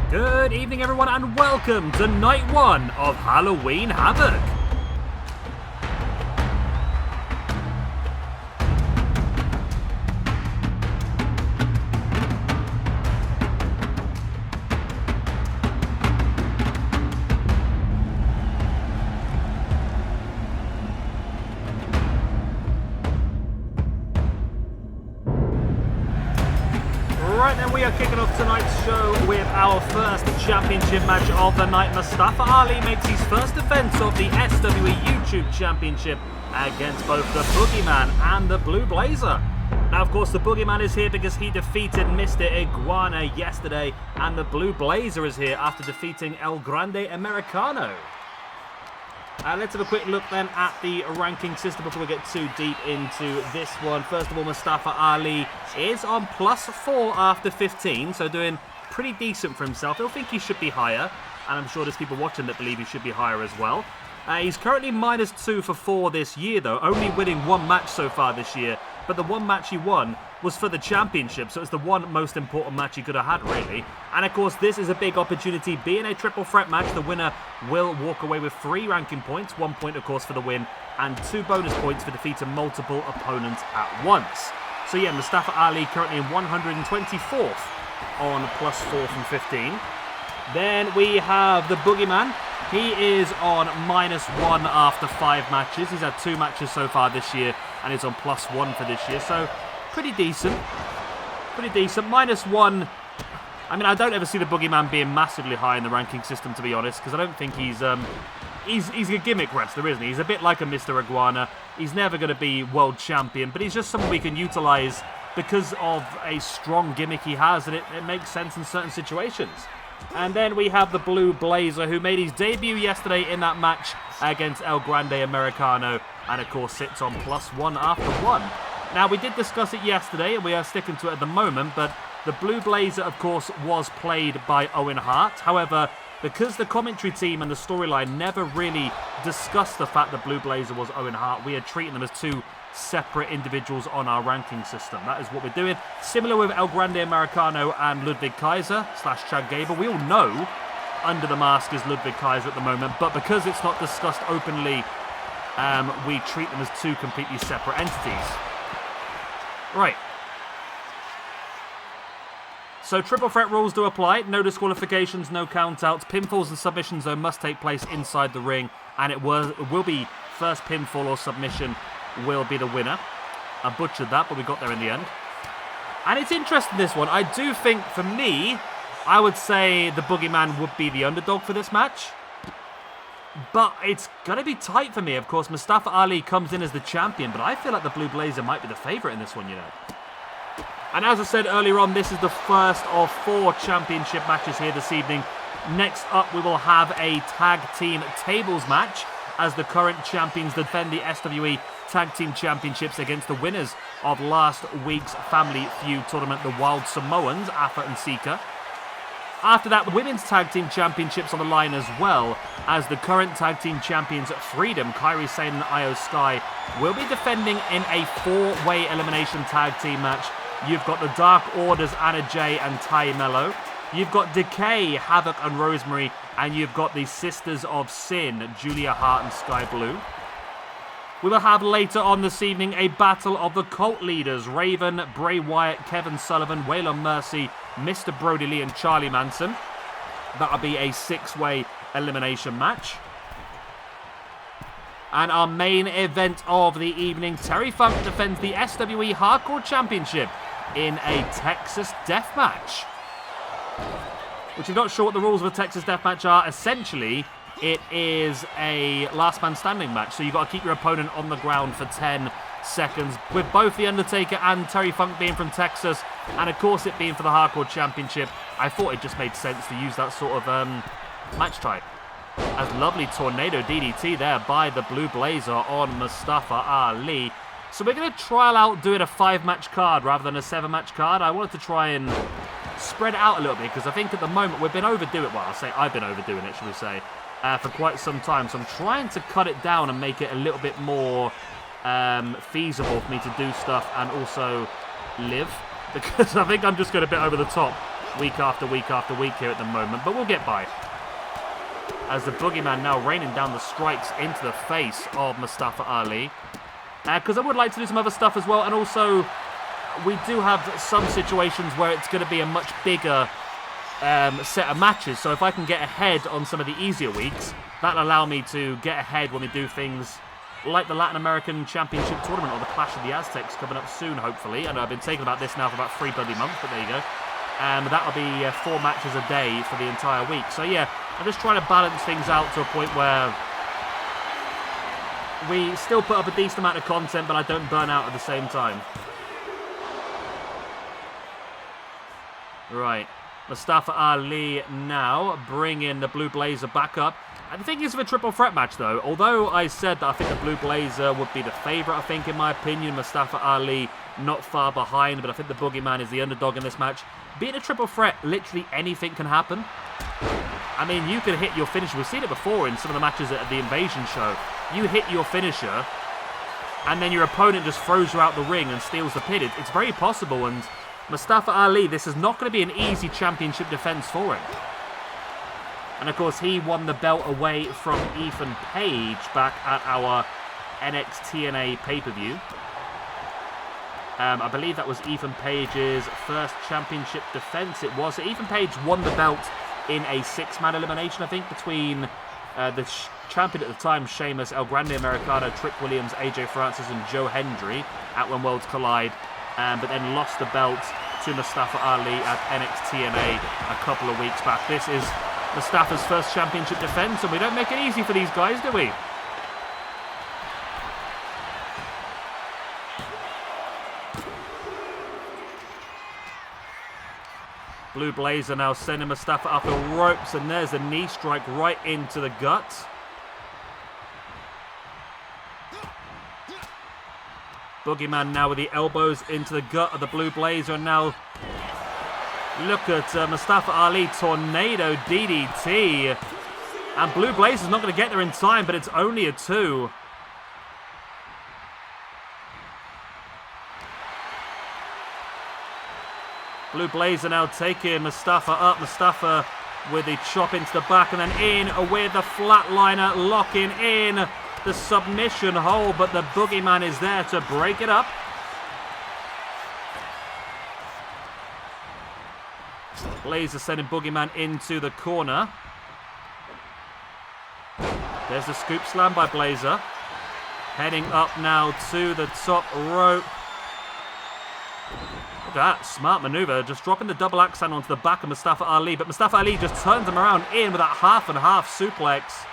Good evening everyone and welcome to night one of Halloween Havoc. Right then, we are kicking off tonight's show with our first championship match of the night. Mustafa Ali makes his first defense of the SWE YouTube Championship against both the Boogeyman and the Blue Blazer. Now, of course, the Boogeyman is here because he defeated Mr. Iguana yesterday, and the Blue Blazer is here after defeating El Grande Americano. Let's have a quick look then at the ranking system before we get too deep into this one. First of all, Mustafa Ali is on +4 after 15, so doing pretty decent for himself. I don't think he should be higher, and I'm sure there's people watching that believe he should be higher as well. He's currently -2 for 4 this year, though, only winning one match so far this year, but the one match he won was for the championship, so it's the one most important match he could have had, really. And of course, this is a big opportunity. Being a triple threat match, the winner will walk away with 3 ranking points, 1 point, of course, for the win, and 2 bonus points for defeating multiple opponents at once. So yeah, Mustafa Ali currently in 124th on +4 from 15. Then we have the Boogeyman. He is on -1 after 5 matches. He's had 2 matches so far this year, and is on +1 for this year, so pretty decent. Pretty decent. -1. I mean, I don't ever see the Boogeyman being massively high in the ranking system, to be honest, because I don't think he's a gimmick wrestler, isn't he? He's a bit like a Mr. Iguana. He's never going to be world champion, but he's just someone we can utilize because of a strong gimmick he has, and it makes sense in certain situations. And then we have the Blue Blazer, who made his debut yesterday in that match against El Grande Americano, and of course sits on +1 after 1. Now, we did discuss it yesterday, and we are sticking to it at the moment, but the Blue Blazer, of course, was played by Owen Hart. However, because the commentary team and the storyline never really discussed the fact that Blue Blazer was Owen Hart, we are treating them as 2 separate individuals on our ranking system. That is what we're doing. Similar with El Grande Americano and Ludwig Kaiser / Chad Gable. We all know under the mask is Ludwig Kaiser at the moment, but because it's not discussed openly, we treat them as 2 completely separate entities. Right. So triple threat rules do apply. No disqualifications, no countouts. Pinfalls and submissions, though, must take place inside the ring, and it will be first pinfall or submission will be the winner. I butchered that, but we got there in the end. And it's interesting, this one. I do think, for me, I would say the Boogeyman would be the underdog for this match. But it's going to be tight for me. Of course, Mustafa Ali comes in as the champion, but I feel like the Blue Blazer might be the favourite in this one, you know. And as I said earlier on, this is the first of 4 championship matches here this evening. Next up, we will have a tag team tables match as the current champions defend the SWE Tag Team Championships against the winners of last week's Family Feud tournament, the Wild Samoans, Afa and Sika. After that, Women's Tag Team Championships on the line as well, as the current Tag Team Champions Threedom, Kairi, Sane and Io Skye, will be defending in a 4-way elimination tag team match. You've got the Dark Orders, Anna Jay and Ty Melo. You've got Decay, Havok and Rosemary, and you've got the Sisters of Sin, Julia Hart and Skye Blue. We will have later on this evening a battle of the cult leaders, Raven, Bray Wyatt, Kevin Sullivan, Waylon Mercy, Mr. Brodie Lee and Charly Manson. That'll be a 6-way elimination match. And our main event of the evening, Terry Funk defends the SWE Hardcore Championship in a Texas Death Match. Which, if you're not sure what the rules of a Texas Death Match are, essentially it is a last man standing match. So you've got to keep your opponent on the ground for 10 seconds. With both The Undertaker and Terry Funk being from Texas, and of course it being for the Hardcore Championship, I thought it just made sense to use that sort of match type. As lovely Tornado DDT there by the Blue Blazer on Mustafa Ali. So we're going to trial out doing a 5-match card rather than a 7-match card. I wanted to try and spread it out a little bit because I think at the moment we've been overdoing it. Well, I've been overdoing it, should we say, for quite some time. So I'm trying to cut it down and make it a little bit more feasible for me to do stuff and also live. Because I think I'm just going a bit over the top week after week after week here at the moment, but we'll get by. As the Boogeyman now raining down the strikes into the face of Mustafa Ali. Because I would like to do some other stuff as well, and also we do have some situations where it's going to be a much bigger set of matches, so if I can get ahead on some of the easier weeks, that'll allow me to get ahead when we do things like the Latin American Championship Tournament or the Clash of the Aztecs coming up soon, hopefully. I know I've been thinking about this now for about 3 bloody months, but there you go. That'll be 4 matches a day for the entire week. So yeah, I'm just trying to balance things out to a point where we still put up a decent amount of content, but I don't burn out at the same time. Right. Mustafa Ali now bringing the Blue Blazer back up. I think it's a triple threat match, though. Although I said that I think the Blue Blazer would be the favourite, I think, in my opinion. Mustafa Ali not far behind, but I think the Boogeyman is the underdog in this match. Being a triple threat, literally anything can happen. I mean, you can hit your finisher. We've seen it before in some of the matches at the Invasion show. You hit your finisher, and then your opponent just throws you out the ring and steals the pin. It's very possible, and Mustafa Ali, this is not going to be an easy championship defense for him. And of course, he won the belt away from Ethan Page back at our NXT pay-per-view. I believe that was Ethan Page's first championship defense. It was. So Ethan Page won the belt in a 6-man elimination, I think, between the champion at the time, Sheamus, El Grande Americano, Trick Williams, AJ Francis, and Joe Hendry at When Worlds Collide. But then lost the belt to Mustafa Ali at NXT a couple of weeks back. This is Mustafa's first championship defense, and we don't make it easy for these guys, do we? Blue Blazer now sending Mustafa up the ropes, and there's a knee strike right into the gut. Boogeyman now with the elbows into the gut of the Blue Blazer, and now look at Mustafa Ali, tornado DDT. And Blue Blazer's not going to get there in time, but it's only a 2. Blue Blazer now taking Mustafa up. Mustafa with the chop into the back, and then in with the flatliner, locking in the submission hold, but the Boogeyman is there to break it up. Blazer sending Boogeyman into the corner. There's the scoop slam by Blazer. Heading up now to the top rope. Look at that, smart maneuver, just dropping the double axe handle onto the back of Mustafa Ali, but Mustafa Ali just turns him around in with that half and half suplex.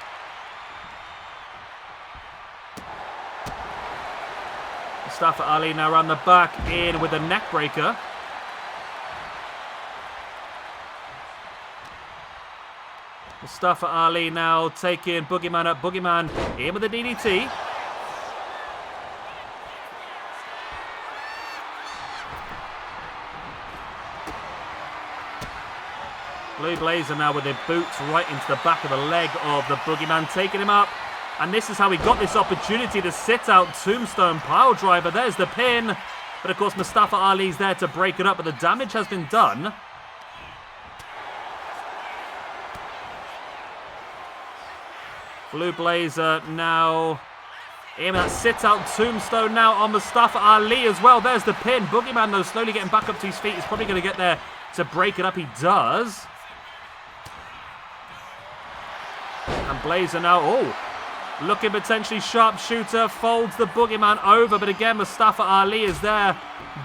Mustafa Ali now around the back in with a neck breaker. Mustafa Ali now taking Boogeyman up. Boogeyman in with a DDT. Blue Blazer now with the boots right into the back of the leg of the Boogeyman, taking him up. And this is how we got this opportunity to sit out Tombstone Pile Driver. There's the pin. But of course, Mustafa Ali's there to break it up, but the damage has been done. Blue Blazer now in that sit-out Tombstone now on Mustafa Ali as well. There's the pin. Boogeyman, though, slowly getting back up to his feet. He's probably going to get there to break it up. He does. And Blazer now, looking potentially sharpshooter, folds the Boogeyman over. But again, Mustafa Ali is there.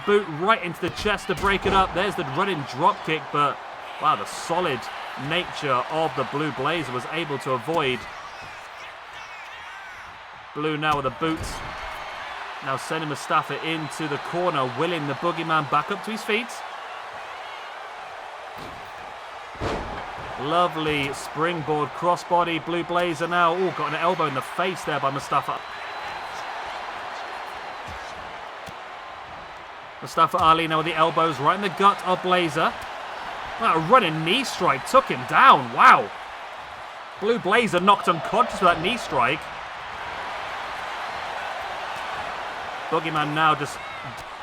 Boot right into the chest to break it up. There's the running drop kick. But, wow, the solid nature of the Blue Blazer was able to avoid. Blue now with the boots. Now sending Mustafa into the corner, willing the Boogeyman back up to his feet. Lovely springboard crossbody. Blue Blazer now, got an elbow in the face there by Mustafa. Mustafa Ali now with the elbows right in the gut of Blazer. Wow, a running knee strike took him down. Wow. Blue Blazer knocked unconscious with that knee strike. Boogeyman now just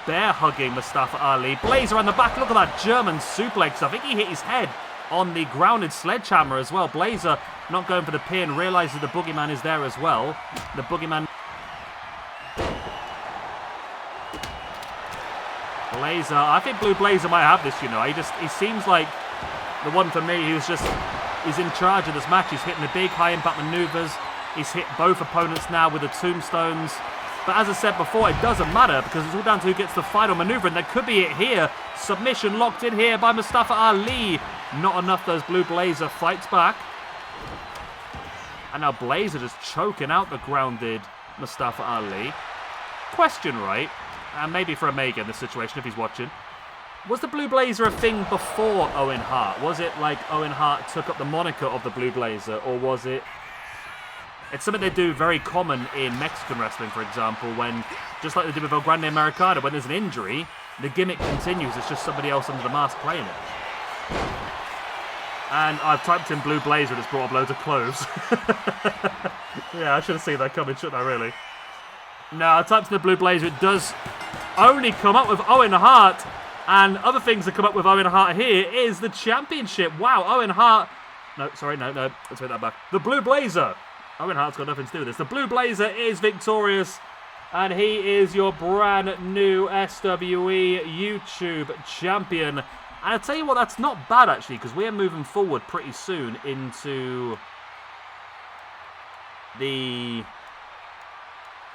bear hugging Mustafa Ali. Blazer on the back. Look at that German suplex. I think he hit his head on the grounded sledgehammer as well. Blazer not going for the pin. Realizes the Boogeyman is there as well. The Boogeyman. Blazer. I think Blue Blazer might have this, you know. He seems like the one for me who's he's in charge of this match. He's hitting the big high impact maneuvers. He's hit both opponents now with the tombstones. But as I said before, it doesn't matter because it's all down to who gets the final maneuver. And there could be it here. Submission locked in here by Mustafa Ali. Not enough. Those Blue Blazer fights back. And now Blazer just choking out the grounded Mustafa Ali. Question, right? And maybe for Omega in this situation if he's watching. Was the Blue Blazer a thing before Owen Hart? Was it like Owen Hart took up the moniker of the Blue Blazer? Or was it... It's something they do very common in Mexican wrestling, for example, when, just like they did with El Grande Americano, when there's an injury, the gimmick continues. It's just somebody else under the mask playing it. And I've typed in Blue Blazer and it's brought up loads of clothes. Yeah, I should have seen that coming, shouldn't I, really? No, I typed in the Blue Blazer. It does only come up with Owen Hart. And other things that come up with Owen Hart here is the championship. Wow, Owen Hart... No, sorry, no. Let's take that back. The Blue Blazer. Owen Hart's got nothing to do with this. The Blue Blazer is victorious. And he is your brand new SWE YouTube champion. And I'll tell you what, that's not bad, actually, because we are moving forward pretty soon into the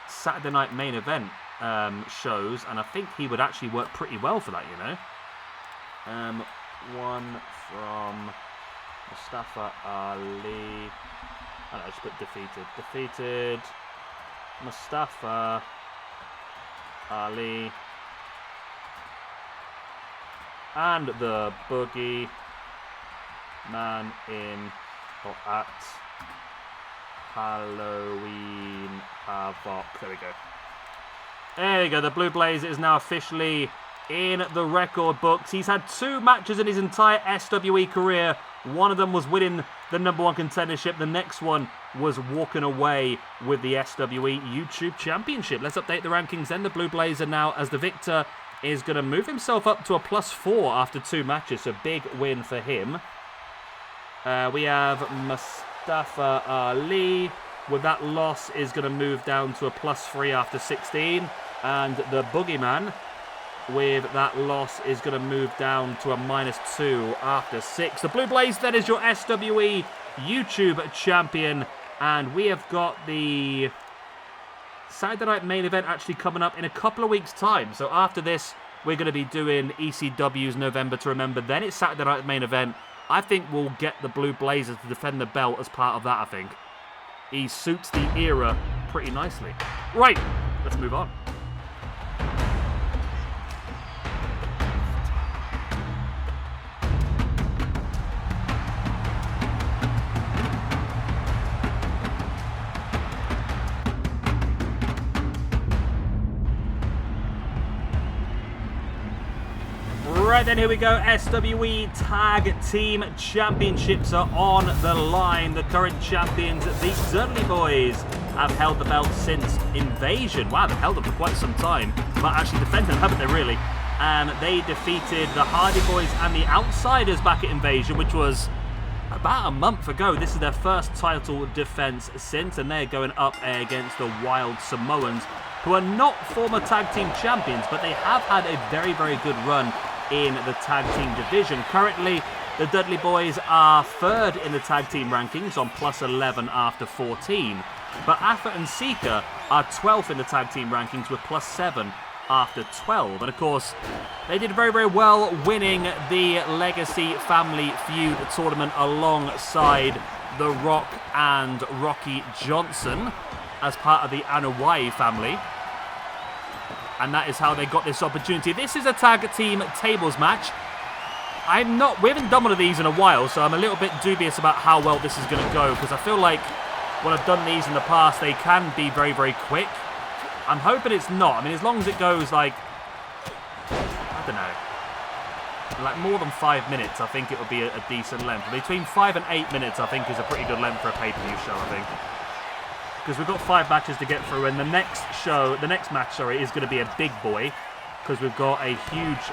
Saturday night main event shows. And I think he would actually work pretty well for that, you know. One from Mustafa Ali. I just put defeated. Defeated Mustafa Ali. And the Boogeyman in or at Halloween Havoc. There we go. There we go. The Blue Blazer is now officially in the record books. He's had 2 matches in his entire SWE career. One of them was winning the #1 contendership. The next one was walking away with the SWE YouTube Championship. Let's update the rankings then. The Blue Blazer now, as the victor, is going to move himself up to a +4 after 2 matches. So big win for him. We have Mustafa Ali. With that loss, is going to move down to a +3 after 16. And the Boogeyman, with that loss, is going to move down to a -2 after 6. The Blue Blaze then is your SWE YouTube champion. And we have got the Saturday night main event actually coming up in a couple of weeks' time. So after this, we're going to be doing ECW's November to Remember. Then it's Saturday night main event. I think we'll get the Blue Blazer to defend the belt as part of that, I think. He suits the era pretty nicely. Right, let's move on. Right then, here we go. SWE Tag Team Championships are on the line. The current champions, the Dudley Boyz, have held the belt since Invasion. Wow, they've held it for quite some time. But actually defended, haven't they, really? They defeated the Hardy Boys and the Outsiders back at Invasion, which was about a month ago. This is their first title defense since, and they're going up against the Wild Samoans, who are not former tag team champions, but they have had a very, very good run in the tag team division. Currently, the Dudley Boyz are 3rd in the tag team rankings on +11 after 14. But Afa and Sika are 12th in the tag team rankings with +7 after 12. And of course, they did very, very well winning the Legacy Family Feud tournament alongside The Rock and Rocky Johnson as part of the Anoa'i family. And that is how they got this opportunity. This is a tag team tables match. We haven't done one of these in a while, so I'm a little bit dubious about how well this is going to go, because I feel like when I've done these in the past, they can be very, very quick. I'm hoping it's not. I mean, as long as it goes like, I don't know, like more than 5 minutes, I think it would be a decent length. Between 5 and 8 minutes, I think, is a pretty good length for a pay-per-view show, I think. Because we've got 5 matches to get through, and the next match, is going to be a big boy. because we've got a huge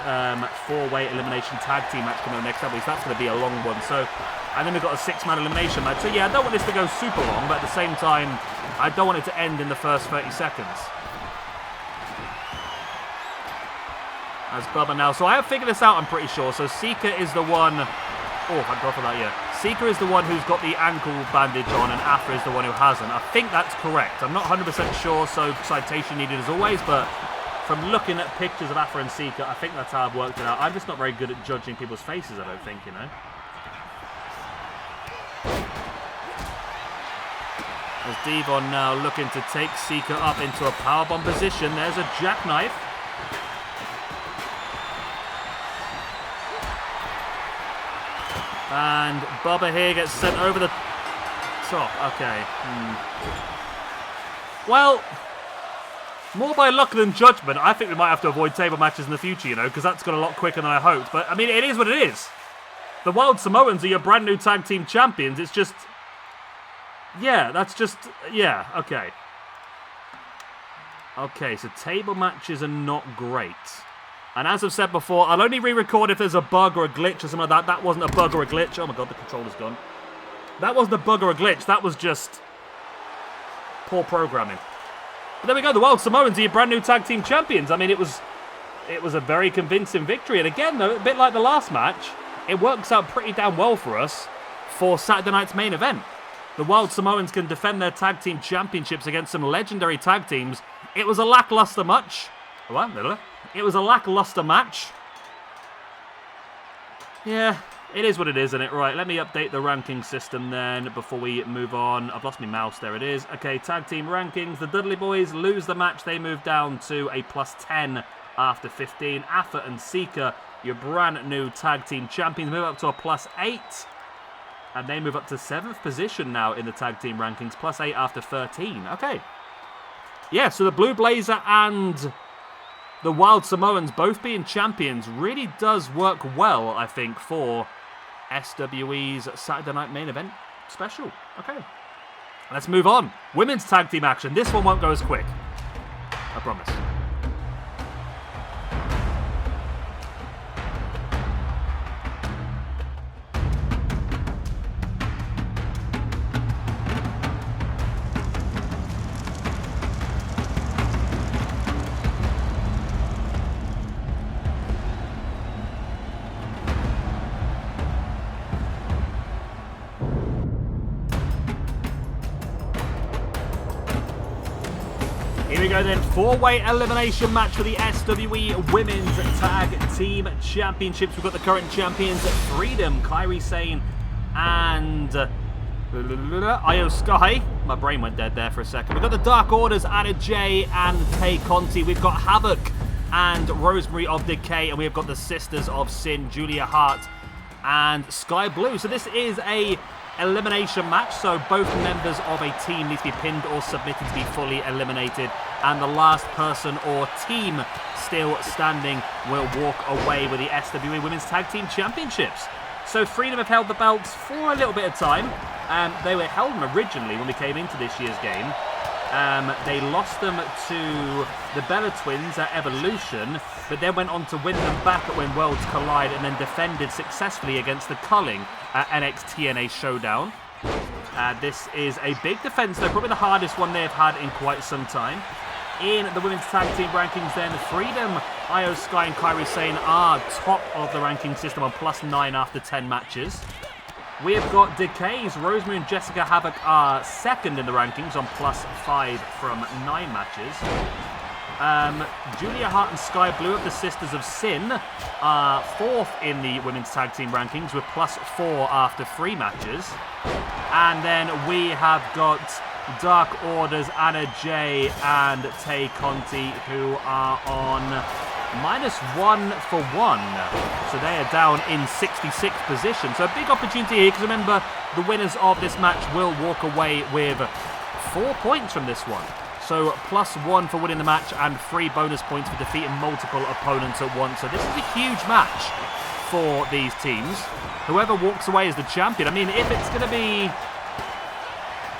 4-way elimination tag team match coming up next week. So that's going to be a long one. So, and then we've got a 6-man elimination match. So yeah, I don't want this to go super long, but at the same time, I don't want it to end in the first 30 seconds. As Bubba now. So I have figured this out, I'm pretty sure. So Sika is the one... Oh, thank God for that, yeah. Sika is the one who's got the ankle bandage on, and Afra is the one who hasn't. I think that's correct. I'm not 100% sure, so citation needed as always, but from looking at pictures of Afra and Sika, I think that's how I've worked it out. I'm just not very good at judging people's faces, I don't think, you know. As Devon now looking to take Sika up into a powerbomb position. There's a jackknife. And Bubba here gets sent over the top. Okay. Well, more by luck than judgment. I think we might have to avoid table matches in the future, you know, because that's gone a lot quicker than I hoped. But, I mean, it is what it is. The Wild Samoans are your brand new tag team champions. It's just... Yeah, that's just... Yeah, okay. Okay, so table matches are not great. And as I've said before, I'll only re-record if there's a bug or a glitch or something like that. That wasn't a bug or a glitch. Oh my God, the controller's gone. That wasn't a bug or a glitch. That was just poor programming. But there we go. The Wild Samoans are your brand new tag team champions. I mean, it was a very convincing victory. And again, though, a bit like the last match, it works out pretty damn well for us for Saturday night's main event. The Wild Samoans can defend their tag team championships against some legendary tag teams. It was a lackluster match. What? It was a lackluster match. Yeah, it is what it is, isn't it? Right, let me update the ranking system then before we move on. I've lost my mouse. There it is. Okay, tag team rankings. The Dudley boys lose the match. They move down to a +10 after 15. Afa and Sika, your brand new tag team champions, move up to a +8. And they move up to 7th position now in the tag team rankings. +8 after 13. Okay. Yeah, so the Blue Blazer and the Wild Samoans both being champions really does work well, I think, for SWE's Saturday Night Main Event special. Okay. Let's move on. Women's tag team action. This one won't go as quick. I promise. Here we go then, 4-way elimination match for the SWE Women's Tag Team Championships. We've got the current champions, Threedom, Kairi, Sane, and Skye. My brain went dead there for a second. We've got the Dark Orders, Anna Jay and Tay Conti. We've got Havok and Rosemary of Decay, and we've got the Sisters of Sin, Julia Hart and Sky Blue. So this is a elimination match, so both members of a team need to be pinned or submitted to be fully eliminated, and the last person or team still standing will walk away with the SWE Women's Tag Team Championships. So Threedom have held the belts for a little bit of time. They were held them originally when we came into this year's game. They lost them to the Bella Twins at Evolution, but then went on to win them back at When Worlds Collide, and then defended successfully against the Culling at NXT Showdown. This is a big defense, though, probably the hardest one they've had in quite some time. In the women's tag team rankings then, Threedom, Skye and Kairi Sane are top of the ranking system on +9 after 10 matches. We've got Decay's Rosemary and Jessica Havok are second in the rankings on +5 from 9 matches. Julia Hart and Sky Blue of the Sisters of Sin are 4th in the women's tag team rankings with +4 after 3 matches. And then we have got Dark Orders, Anna Jay and Tay Conti, who are on -1 for 1. So they are down in 66th position. So a big opportunity here, because remember, the winners of this match will walk away with 4 points from this one. So +1 for winning the match and 3 bonus points for defeating multiple opponents at once. So this is a huge match for these teams. Whoever walks away as the champion, I mean, if it's going to be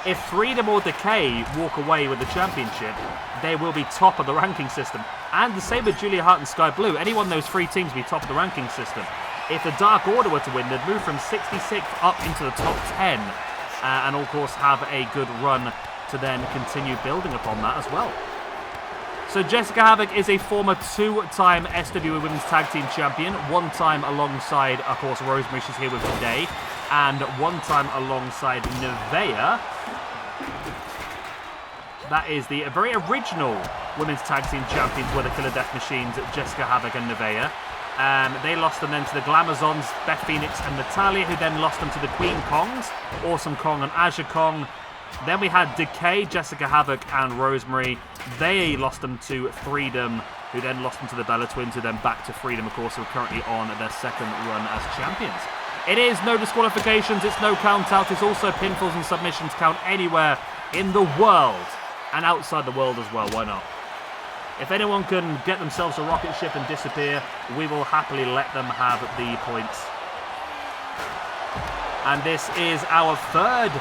if Threedom or Decay walk away with the championship, they will be top of the ranking system. And the same with Julia Hart and Skye Blue. Any one of those 3 teams will be top of the ranking system. If the Dark Order were to win, they'd move from 66th up into the top 10. And of course have a good run to then continue building upon that as well. So Jessica Havok is a former 2-time SWE Women's Tag Team Champion. 1 time alongside, of course, Rosemary, she's here with today. And 1 time alongside Nevaeh. That is the very original Women's Tag Team Champions were the Killer Death Machines, Jessica Havok and Nevaeh. They lost them then to the Glamazons, Beth Phoenix and Natalya, who then lost them to the Queen Kongs, Awesome Kong and Azure Kong. Then we had Decay, Jessica Havok and Rosemary. They lost them to Threedom, who then lost them to the Bella Twins, who then back to Threedom, of course, who are currently on their 2nd run as champions. It is no disqualifications, it's no count out, it's also pinfalls and submissions count anywhere in the world. And outside the world as well, why not? If anyone can get themselves a rocket ship and disappear, we will happily let them have the points. And this is our 3rd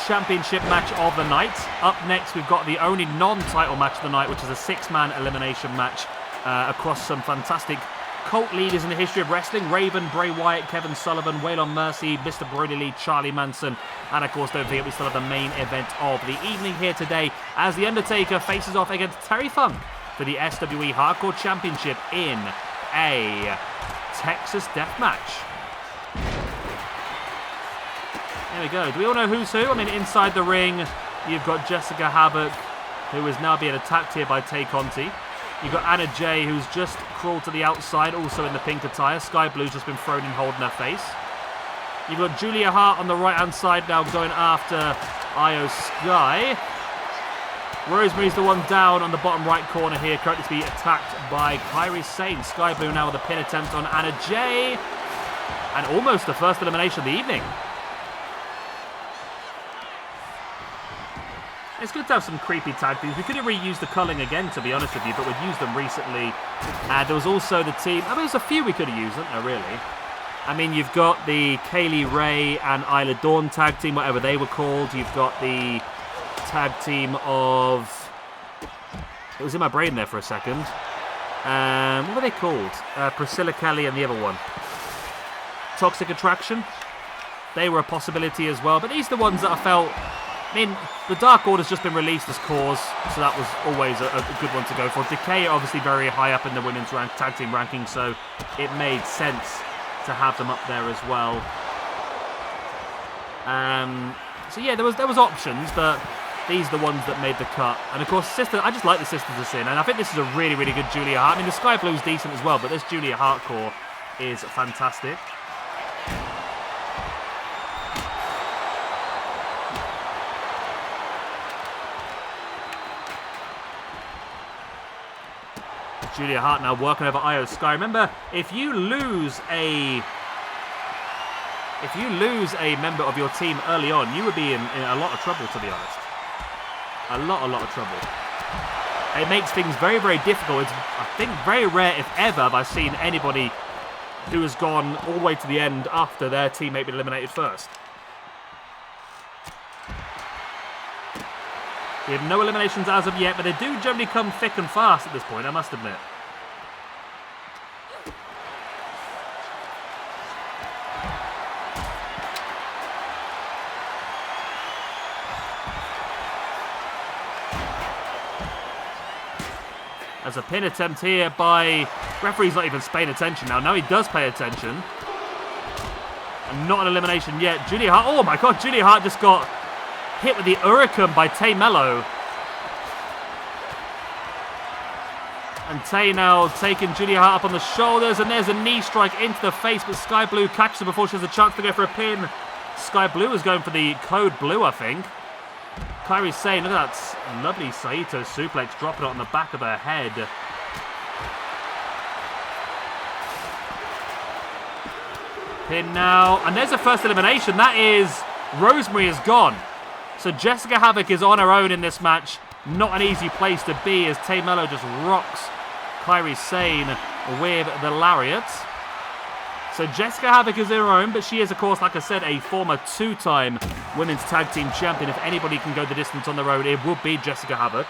championship match of the night. Up next, we've got the only non-title match of the night, which is a 6-man elimination match across some fantastic cult leaders in the history of wrestling. Raven, Bray Wyatt, Kevin Sullivan, Waylon Mercy, Mr. Brodie Lee, Charly Manson. And of course, don't forget, we still have the main event of the evening here today as The Undertaker faces off against Terry Funk for the SWE Hardcore Championship in a Texas Death Match. There we go. Do we all know who's who? I mean, inside the ring, you've got Jessica Havok, who is now being attacked here by Tay Conti. You've got Anna Jay, who's just crawled to the outside, also in the pink attire. Skye Blue's just been thrown in, holding her face. You've got Julia Hart on the right-hand side now going after Io Sky. Rosemary's the one down on the bottom right corner here, currently to be attacked by Kairi Sane. Skye Blue now with a pin attempt on Anna Jay. And almost the first elimination of the evening. It's good to have some creepy tag teams. We could have reused the culling again, to be honest with you, but we've used them recently. There was also the team... I mean, there's a few we could have used, isn't there, really? I mean, you've got the Kaylee Ray and Isla Dawn tag team, whatever they were called. You've got the tag team of... It was in my brain there for a second. What were they called? Priscilla Kelly and the other one. Toxic Attraction. They were a possibility as well. But these are the ones that I felt... I mean, the Dark Order's just been released as cause, so that was always a good one to go for. Decay are obviously very high up in the women's tag team ranking, so it made sense to have them up there as well. So yeah, there was options, but these are the ones that made the cut. And of course, I just like the Sisters of Sin, and I think this is a really, really good Julia Hart. I mean, the Skye Blue's decent as well, but this Julia Hart core is fantastic. Julia Hart now working over Io Sky. Remember, if you lose a member of your team early on, you would be in a lot of trouble, to be honest. A lot of trouble. It makes things very, very difficult. It's, I think, very rare, if ever, have I seen anybody who has gone all the way to the end after their teammate been eliminated first. We have no eliminations as of yet, but they do generally come thick and fast at this point, I must admit. There's a pin attempt here by... Referee's not even paying attention now. Now he does pay attention. And not an elimination yet. Julia Hart... Oh my god, Julia Hart just got... hit with the Hurricane by Tay Melo. And Tay now taking Julia Hart up on the shoulders. And there's a knee strike into the face. But Skye Blue catches her before she has a chance to go for a pin. Skye Blue is going for the code blue, I think. Kairi Sane, look at that lovely Saito suplex, dropping it on the back of her head. Pin now. And there's the first elimination. That is... Rosemary is gone. So Jessica Havok is on her own in this match. Not an easy place to be as Tay Melo just rocks Kairi Sane with the lariat. So Jessica Havok is in her own, but she is, of course, like I said, a former 2-time Women's Tag Team Champion. If anybody can go the distance on their own, it would be Jessica Havok.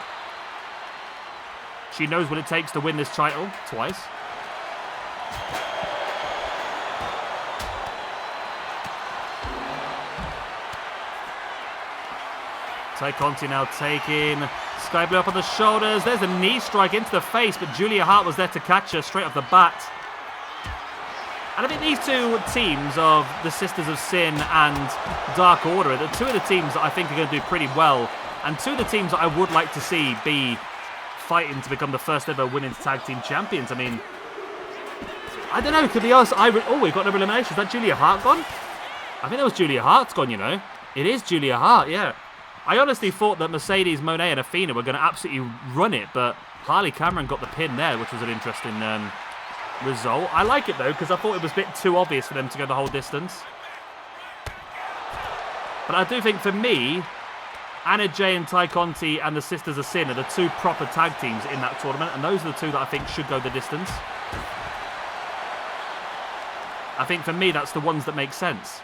She knows what it takes to win this title twice. Tay Conti now taking Skye Blue up on the shoulders. There's a knee strike into the face, but Julia Hart was there to catch her straight off the bat. And I think these two teams of the Sisters of Sin and Dark Order are the two of the teams that I think are going to do pretty well. And two of the teams that I would like to see be fighting to become the first ever Women's Tag Team Champions. I mean, I don't know, to be honest, oh, we've got another elimination. Is that Julia Hart gone? I think that was Julia Hart's gone, you know. It is Julia Hart, yeah. I honestly thought that Mercedes, Monet and Athena were going to absolutely run it, but Harley Cameron got the pin there, which was an interesting result. I like it, though, because I thought it was a bit too obvious for them to go the whole distance. But I do think, for me, Anna Jay and Tay Conti and the Sisters of Sin are the two proper tag teams in that tournament, and those are the two that I think should go the distance. I think, for me, that's the ones that make sense.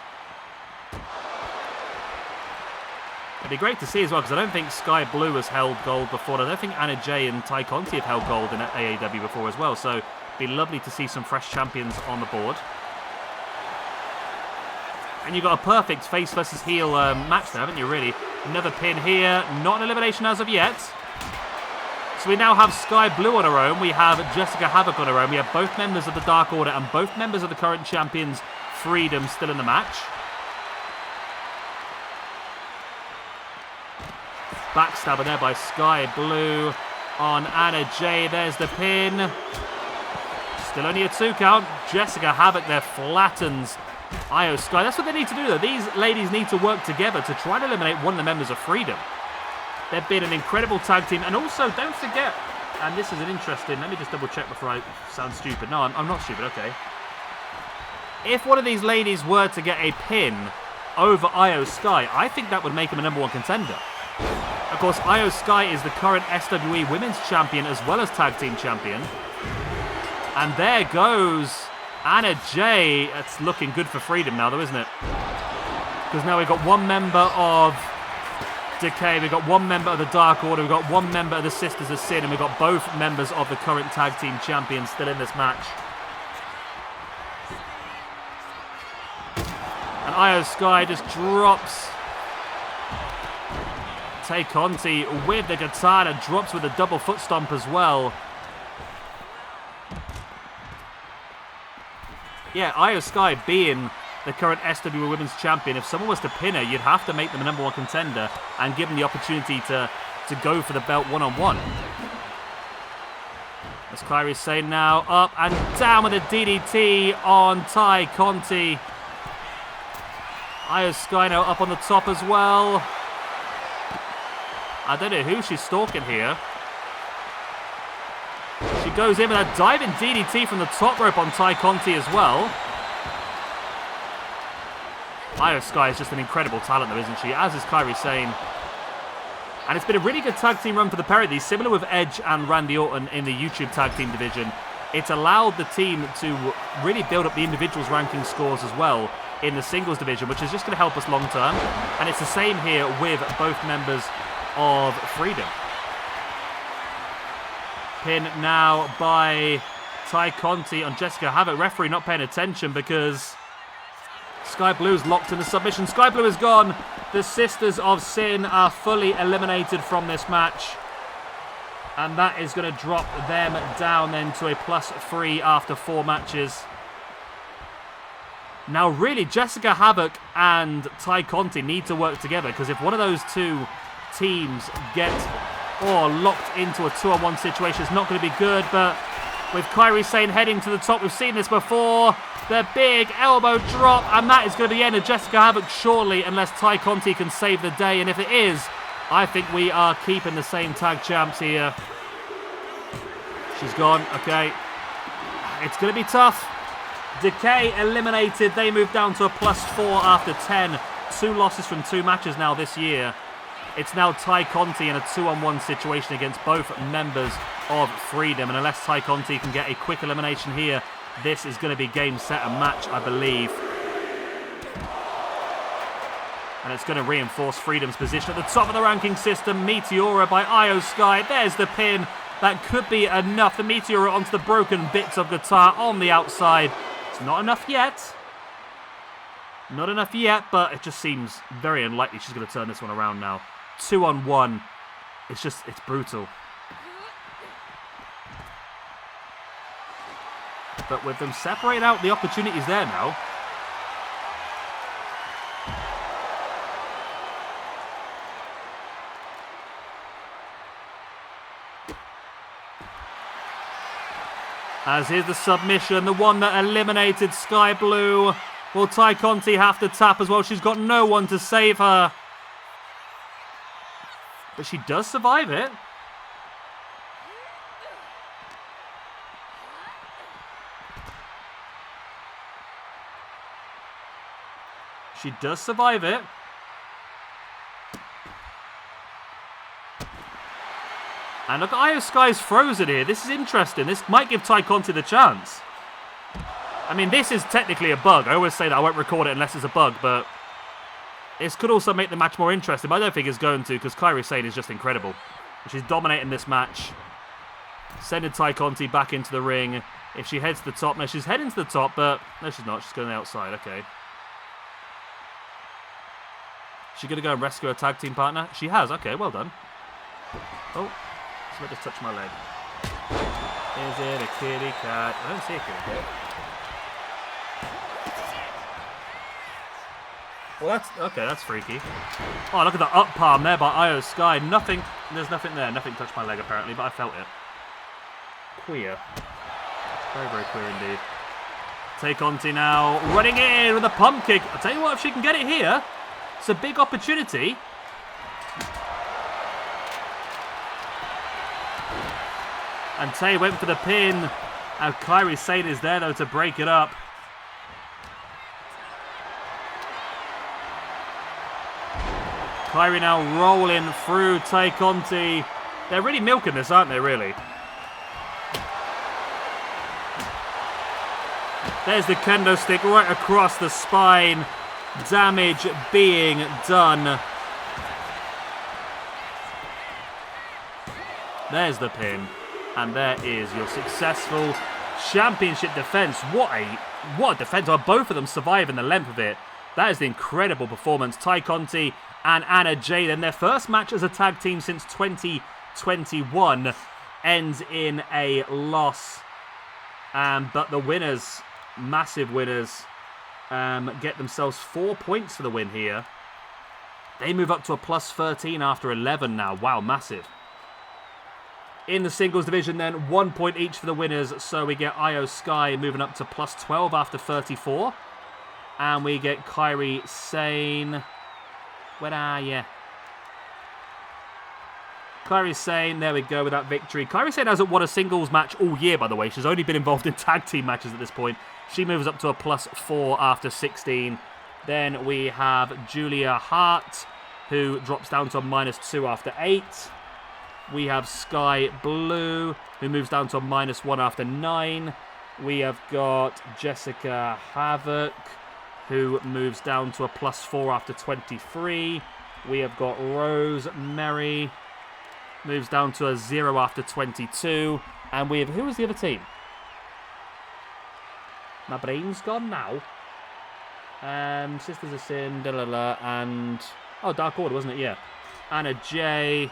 It'd be great to see as well, because I don't think Skye Blue has held gold before. I don't think Anna Jay and Tay Conti have held gold in AAW before as well, so it'd be lovely to see some fresh champions on the board. And you've got a perfect face versus heel match there, haven't you, really? Another pin here. Not an elimination as of yet. So we now have Skye Blue on her own. We have Jessica Havok on her own. We have both members of the Dark Order and both members of the current champions, Threedom, still in the match. Backstabber there by Skye Blue on Anna Jay. There's the pin. Still only a 2 count. Jessica Havok there flattens Io Skye. That's what they need to do, though. These ladies need to work together to try to eliminate one of the members of Threedom. They've been an incredible tag team. And also, don't forget, and this is an interesting... Let me just double check before I sound stupid. No, I'm not stupid. Okay. If one of these ladies were to get a pin over Io Skye, I think that would make him a #1 contender. Of course, Io Skye is the current SWE Women's Champion as well as Tag Team Champion. And there goes Anna Jay. It's looking good for Threedom now, though, isn't it? Because now we've got one member of Decay, we've got one member of the Dark Order, we've got one member of the Sisters of Sin, and we've got both members of the current Tag Team Champions still in this match. And Io Skye just drops Tay Conti with the guitar and drops with a double foot stomp as well. Yeah, Io Skye being the current SWE Women's Champion, if someone was to pin her, you'd have to make them a #1 contender and give them the opportunity to go for the belt one-on-one. As Kairi's saying now, up and down with a DDT on Tay Conti. Io Skye now up on the top as well. I don't know who she's stalking here. She goes in with a diving DDT from the top rope on Tay Conti as well. Io Skye is just an incredible talent, though, isn't she? As is Kairi Sane. And it's been a really good tag team run for the pair of these, similar with Edge and Randy Orton in the YouTube tag team division. It's allowed the team to really build up the individuals' ranking scores as well in the singles division, which is just going to help us long term. And it's the same here with both members of Threedom. Pin now by Tay Conti on Jessica Havok. Referee not paying attention because Skye Blue's locked in the submission. Skye Blue is gone. The Sisters of Sin are fully eliminated from this match. And that is going to drop them down then to a +3 after 4 matches. Now really, Jessica Havok and Tay Conti need to work together, because if one of those two teams get locked into a 2-on-1 situation, it's not going to be good. But with Kairi Sane heading to the top, we've seen this before. The big elbow drop, and that is going to be the end of Jessica Havok, surely, unless Tay Conti can save the day. And if it is, I think we are keeping the same tag champs here. She's gone. Okay. It's going to be tough. Decay eliminated. They move down to a +4 after 10. 2 losses from 2 matches now this year. It's now Tay Conti in a 2-on-1 situation against both members of Threedom. And unless Tay Conti can get a quick elimination here This is going to be game, set, and match, I believe. And it's going to reinforce Threedom's position at the top of the ranking system. Meteora by Skye. There's the pin. That could be enough. The Meteora onto the broken bits of guitar on the outside. It's not enough yet. Not enough yet, but it just seems very unlikely she's going to turn this one around now. 2-on-1. It's brutal. But with them separating out, the opportunity's there now. As is the submission, the one that eliminated Sky Blue. Will Ty Conti have to tap as well? She's got no one to save her. But she does survive it. She does survive it. And look, Skye's frozen here. This is interesting. This might give Ty Conti the chance. I mean, this is technically a bug. I always say that I won't record it unless it's a bug, but this could also make the match more interesting. But I don't think it's going to, because Kairi Sane is just incredible. She's dominating this match. Sending Ty Conti back into the ring. If she heads to the top, no, she's heading to the top, but no, she's not. She's going outside. Okay. Is she going to go and rescue her tag team partner? She has. Okay, well done. Oh. Let me just touch my leg. Is it a kitty cat? I don't see a kitty cat. Well, that's... Okay, that's freaky. Oh, look at the up palm there by Skye. Nothing... There's nothing there. Nothing touched my leg, apparently, but I felt it. Queer. Very, very queer indeed. Tay Conti now running in with a pump kick. I'll tell you what, if she can get it here, it's a big opportunity. And Tay went for the pin. And Kairi Sane is there, though, to break it up. Kairi now rolling through Tay Conti. They're really milking this, aren't they, really? There's the kendo stick right across the spine. Damage being done. There's the pin. And there is your successful championship defense. What a defense. Well, both of them surviving the length of it. That is the incredible performance. Ty Conti and Anna Jay, then their first match as a tag team since 2021 ends in a loss. But the winners, massive winners, get themselves 4 points for the win here. They move up to a plus 13 after 11 now. Wow, massive. In the singles division then, 1 point each for the winners. So we get Skye moving up to plus 12 after 34. And we get Kairi Sane. Where are you? Kairi Sane, there we go with that victory. Kairi Sane hasn't won a singles match all year, by the way. She's only been involved in tag team matches at this point. She moves up to a plus 4 after 16. Then we have Julia Hart, who drops down to a minus 2 after 8. We have Sky Blue, who moves down to a minus 1 after 9. We have got Jessica Havok, who moves down to a plus 4 after 23. We have got Rosemary, moves down to a 0 after 22. And we have... Who was the other team? My brain's gone now. Sisters of Sin, and... Oh, Dark Order, wasn't it? Yeah. Anna Jay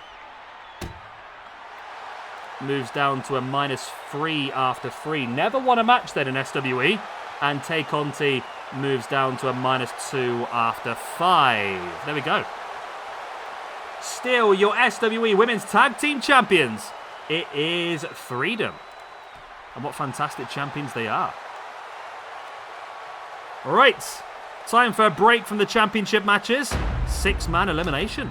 moves down to a minus 3 after 3. Never won a match then in SWE. And Tay Conti moves down to a minus 2 after 5. There we go. Still your SWE Women's Tag Team Champions. It is Threedom. And what fantastic champions they are. Alright, time for a break from the championship matches. 6-man elimination.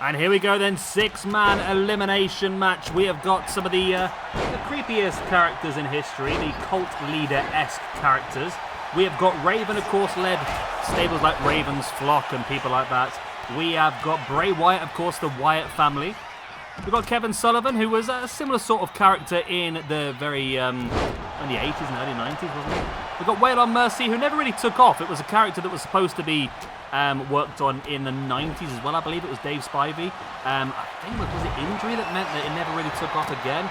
And here we go then, 6-man elimination match. We have got some of the creepiest characters in history, the cult leader-esque characters. We have got Raven, of course, led stables like Raven's Flock and people like that. We have got Bray Wyatt, of course, the Wyatt family. We've got Kevin Sullivan, who was a similar sort of character in the very, in the 80s and early 90s, wasn't he? We've got Waylon Mercy, who never really took off. It was a character that was supposed to be worked on in the 90s as well. I believe it was Dave Spivey. I think was it injury that meant that it never really took off again.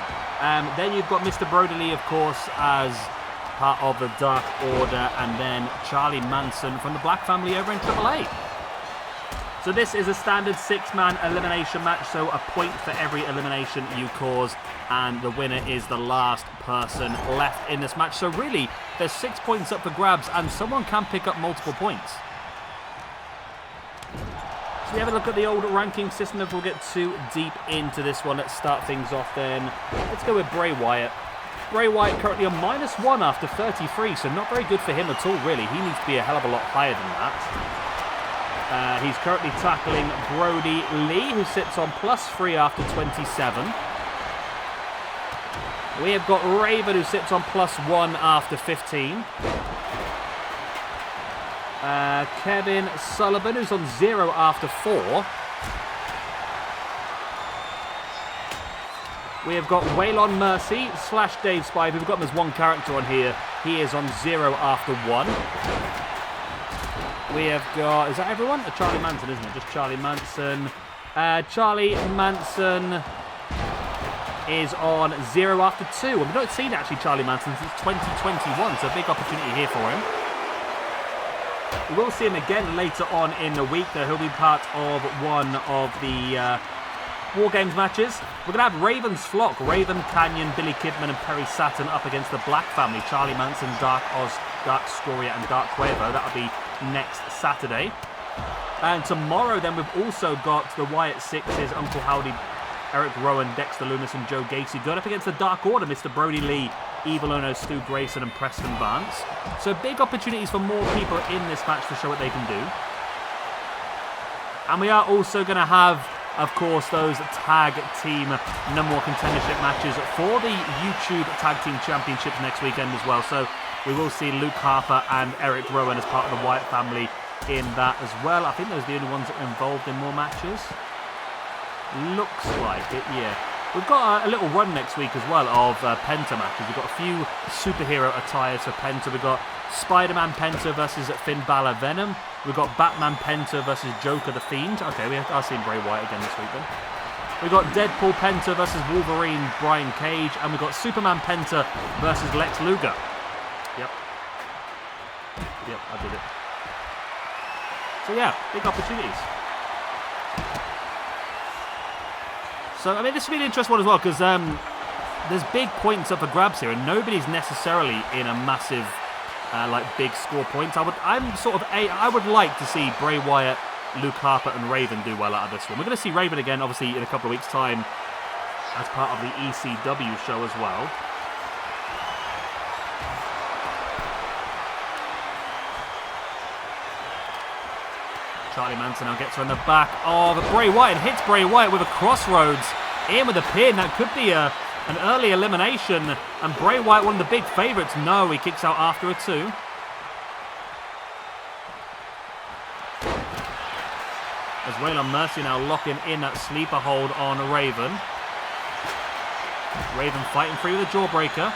Then you've got Mr. Brodie, of course, as part of the Dark Order, and then Charly Manson from the Black family over in AAA. So this is a standard 6-man elimination match, so a point for every elimination you cause, and the winner is the last person left in this match. So really, there's 6 points up for grabs, and someone can pick up multiple points. So we have a look at the old ranking system if we'll get too deep into this one. Let's start things off then. Let's go with Bray Wyatt. Bray Wyatt currently on -1 after 33, so not very good for him at all, really. He needs to be a hell of a lot higher than that. He's currently tackling Brodie Lee, who sits on +3 after 27. We have got Raven, who sits on +1 after 15. Kevin Sullivan, who's on 0 after 4. We have got Waylon Mercy / Dave Spivey. We've got him as one character on here. He is on 0 after 1. We have got, is that everyone? Charly Manson, isn't it? Just Charly Manson. Charly Manson is on 0 after 2. And we've not seen actually Charly Manson since 2021, so a big opportunity here for him. We will see him again later on in the week, though. He'll be part of one of the War Games matches. We're going to have Raven's Flock, Raven, Canyon, Billy Kidman and Perry Saturn up against the Black family, Charly Manson, Dark Oz, Dark Scoria and Dark Quavo. That'll be next Saturday. And tomorrow then we've also got the Wyatt Sixes, Uncle Howdy, Eric Rowan, Dexter Loomis and Joe Gacy going up against the Dark Order, Mr. Brodie Lee, Evil Uno, Stu Grayson and Preston Barnes. So big opportunities for more people in this match to show what they can do. And we are also going to have, of course, those tag team #1 contendership matches for the YouTube Tag Team Championships next weekend as well. So we will see Luke Harper and Eric Rowan as part of the Wyatt family in that as well. I think those are the only ones that are involved in more matches. Looks like it, yeah. We've got a little run next week as well of Penta matches. We've got a few superhero attires for Penta. We've got Spider-Man Penta versus Finn Balor Venom. We've got Batman Penta versus Joker the Fiend. Okay, I've seen Bray Wyatt again this week then. We've got Deadpool Penta versus Wolverine Brian Cage. And we've got Superman Penta versus Lex Luger. Yep, I did it. So yeah, big opportunities. So, I mean, this will be an interesting one as well, because there's big points up for grabs here, and nobody's necessarily in a massive, big score points. I would like to see Bray Wyatt, Luke Harper, and Raven do well out of this one. We're going to see Raven again, obviously, in a couple of weeks' time, as part of the ECW show as well. Charly Manson now gets her in the back of Bray Wyatt and hits Bray Wyatt with a crossroads in with a pin. That could be an early elimination. And Bray Wyatt, one of the big favourites. No, he kicks out after a 2. As Waylon Mercy now locking in that sleeper hold on Raven. Raven fighting free with a jawbreaker.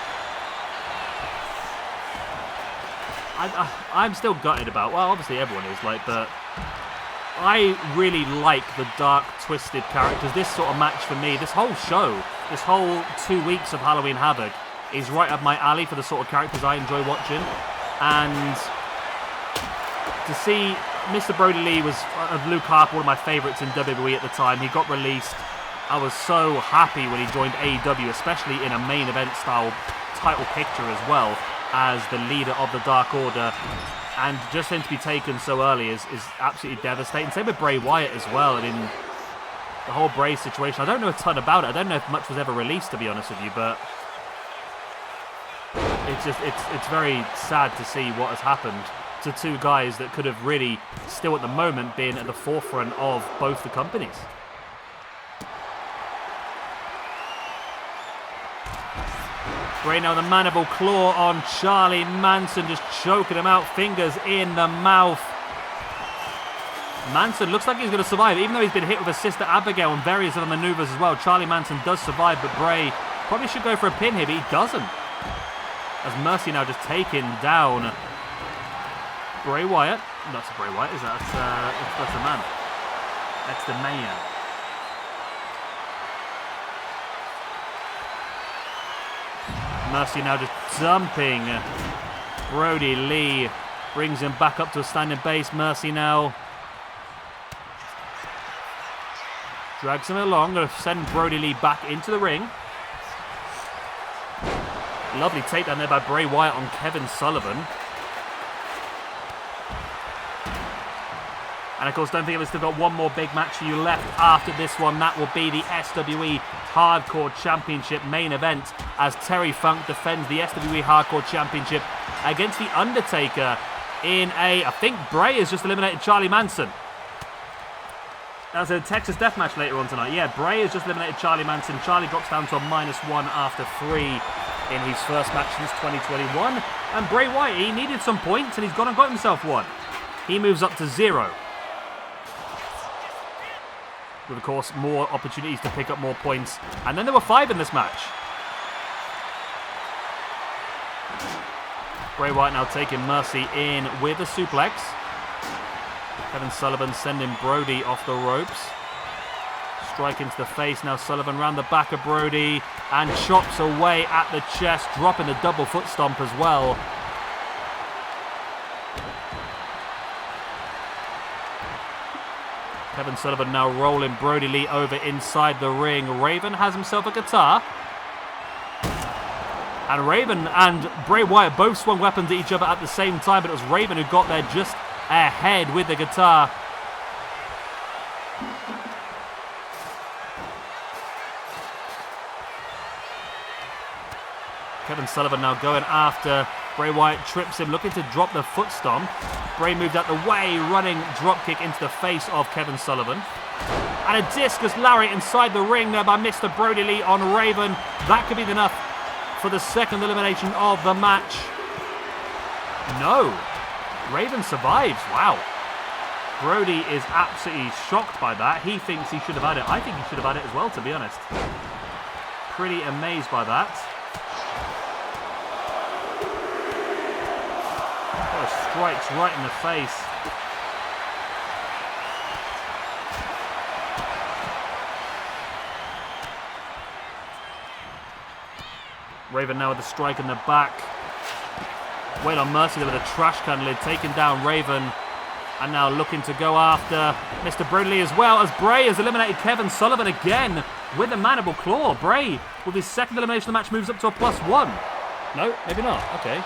I'm still gutted about, well, obviously everyone is, but I really like the dark, twisted characters. This sort of match for me, this whole show, this whole 2 weeks of Halloween Havoc is right up my alley for the sort of characters I enjoy watching. And to see Mr. Brodie Lee was Luke Harper, one of my favourites in WWE at the time. He got released. I was so happy when he joined AEW, especially in a main event style title picture as well, as the leader of the Dark Order. And just him to be taken so early is absolutely devastating. Same with Bray Wyatt as well. I mean, the whole Bray situation, I don't know a ton about it. I don't know if much was ever released, to be honest with you, but it's very sad to see what has happened to two guys that could have really, still at the moment, been at the forefront of both the companies. Bray now the mandible claw on Charly. Manson just choking him out, fingers in the mouth. Manson looks like he's going to survive, even though he's been hit with a sister Abigail and various other maneuvers as well. Charly Manson does survive, but Bray probably should go for a pin here, but he doesn't. As Mercy now just taken down Bray Wyatt. That's Bray Wyatt, is that? That's the man. That's the man. Mercy now just dumping Brodie Lee. Brings him back up to a standing base. Mercy now drags him along. Going to send Brodie Lee back into the ring. Lovely takedown there by Bray Wyatt on Kevin Sullivan. And of course, don't forget we've still got one more big match for you left after this one. That will be the SWE Hardcore Championship main event as Terry Funk defends the SWE Hardcore Championship against The Undertaker in a... I think Bray has just eliminated Charly Manson. That's a Texas death match later on tonight. Yeah, Bray has just eliminated Charly Manson. Charly drops down to a -1 after 3 in his first match since 2021. And Bray Wyatt, he needed some points and he's gone and got himself one. He moves up to 0. With, of course, more opportunities to pick up more points. And then there were 5 in this match. Bray Wyatt now taking Mercy in with a suplex. Kevin Sullivan sending Brodie off the ropes. Strike into the face. Now Sullivan round the back of Brodie and chops away at the chest, dropping the double foot stomp as well. Kevin Sullivan now rolling Brodie Lee over inside the ring. Raven has himself a guitar. And Raven and Bray Wyatt both swung weapons at each other at the same time, but it was Raven who got there just ahead with the guitar. Kevin Sullivan now going after Bray Wyatt, trips him, looking to drop the foot stomp. Bray moved out the way, running dropkick into the face of Kevin Sullivan. And a discus lariat inside the ring there by Mr. Brodie Lee on Raven. That could be enough for the second elimination of the match. No. Raven survives. Wow. Brodie is absolutely shocked by that. He thinks he should have had it. I think he should have had it as well, to be honest. Pretty amazed by that. Strikes right in the face. Raven now with a strike in the back. Waylon Mercy with a trash can lid, taking down Raven. And now looking to go after Mr. Brodie Lee as well, as Bray has eliminated Kevin Sullivan again with a mandible claw. Bray, with his second elimination of the match, moves up to a +1. No, maybe not. Okay.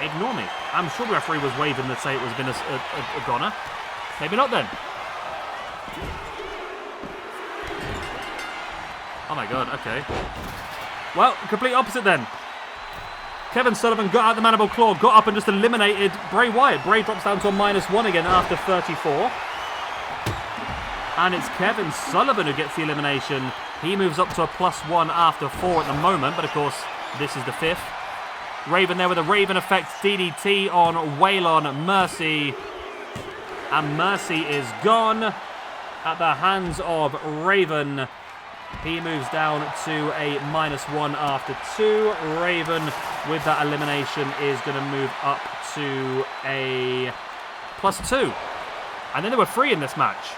Ignore me. I'm sure the referee was waving to say it was been a goner. Maybe not then. Oh my god, okay. Well, complete opposite then. Kevin Sullivan got out the mandible claw, got up and just eliminated Bray Wyatt. Bray drops down to a -1 again after 34. And it's Kevin Sullivan who gets the elimination. He moves up to a +1 after 4 at the moment, but of course, this is the 5th. Raven there with a Raven effect DDT on Waylon Mercy. And Mercy is gone at the hands of Raven. He moves down to a -1 after 2. Raven, with that elimination, is going to move up to a +2. And then there were 3 in this match.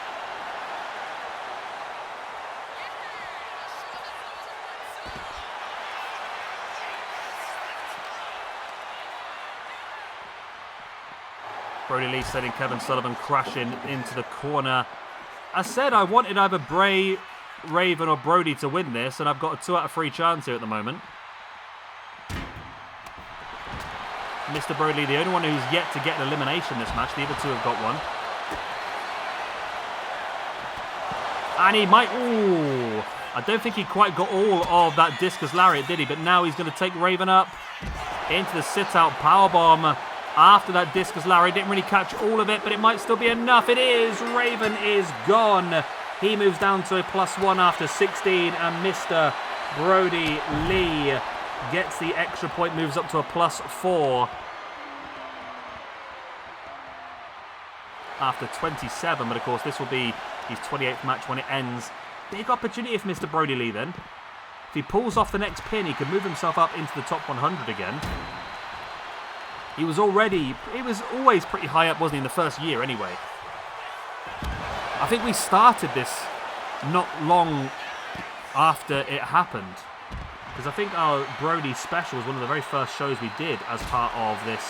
Brodie Lee sending Kevin Sullivan crashing into the corner. I said I wanted either Bray, Raven or Brodie to win this, and I've got a 2 out of 3 chance here at the moment. Mr. Brodie Lee, the only one who's yet to get an elimination this match. The other 2 have got one. And he might... Ooh, I don't think he quite got all of that discus lariat, did he? But now he's going to take Raven up into the sit-out powerbomb. After that discus lariat, didn't really catch all of it, but it might still be enough. It is. Raven is gone. He moves down to a +1 after 16, and Mr. Brodie Lee gets the extra point, moves up to a +4 after 27, but of course this will be his 28th match when it ends. Big opportunity for Mr. Brodie Lee then. If he pulls off the next pin, he can move himself up into the top 100 again. He was always pretty high up, wasn't he, in the first year anyway. I think we started this not long after it happened. Because I think our Brodie special was one of the very first shows we did as part of this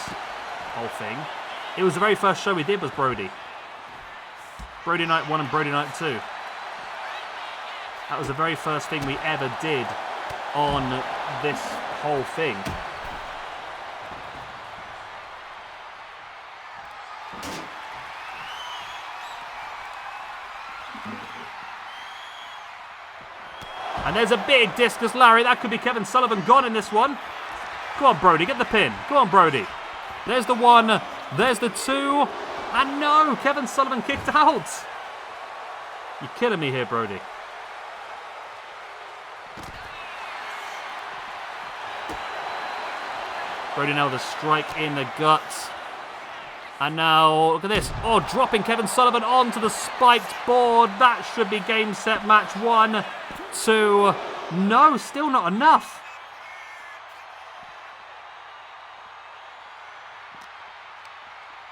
whole thing. It was the very first show we did was Brodie. Brodie Night 1 and Brodie Night 2. That was the very first thing we ever did on this whole thing. And there's a big discus Larry. That could be Kevin Sullivan gone in this one. Go on, Brodie. Get the pin. Go on, Brodie. There's the 1. There's the 2. And no, Kevin Sullivan kicked out. You're killing me here, Brodie. Brodie now with a strike in the gut. And now, look at this. Oh, dropping Kevin Sullivan onto the spiked board. That should be game, set, match. 1, 2. No, still not enough.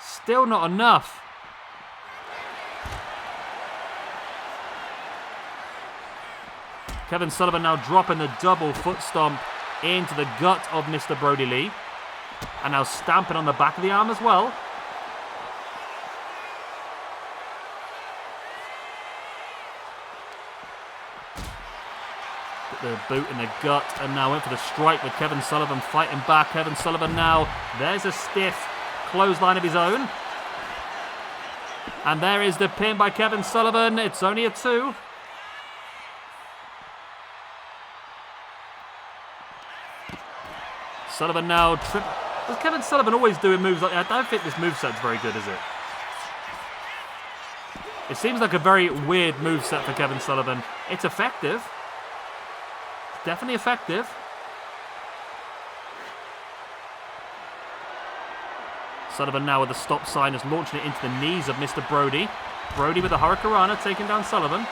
Still not enough. Kevin Sullivan now dropping the double foot stomp into the gut of Mr. Brodie Lee. And now stamping on the back of the arm as well. The boot in the gut, and now went for the strike with Kevin Sullivan fighting back. Kevin Sullivan now, there's a stiff clothesline of his own. And there is the pin by Kevin Sullivan. It's only a 2. Sullivan now Was Kevin Sullivan always doing moves like that? I don't think this moveset's very good, is it? It seems like a very weird moveset for Kevin Sullivan. It's effective. Definitely effective. Sullivan now with the stop sign is launching it into the knees of Mr. Brodie. Brodie with the Hurricanrana taking down Sullivan.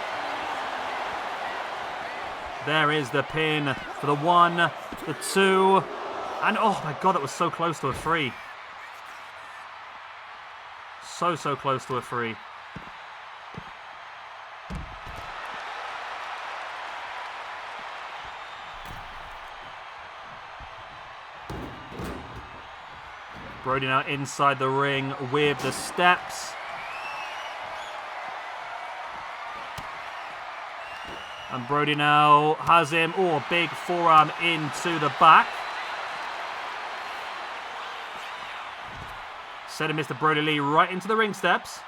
There is the pin for the 1, the 2, and oh my god, that was so close to a 3. So close to a 3. Brodie now inside the ring with the steps. And Brodie now has him, oh, a big forearm into the back. Sending Mr. Brodie Lee right into the ring steps.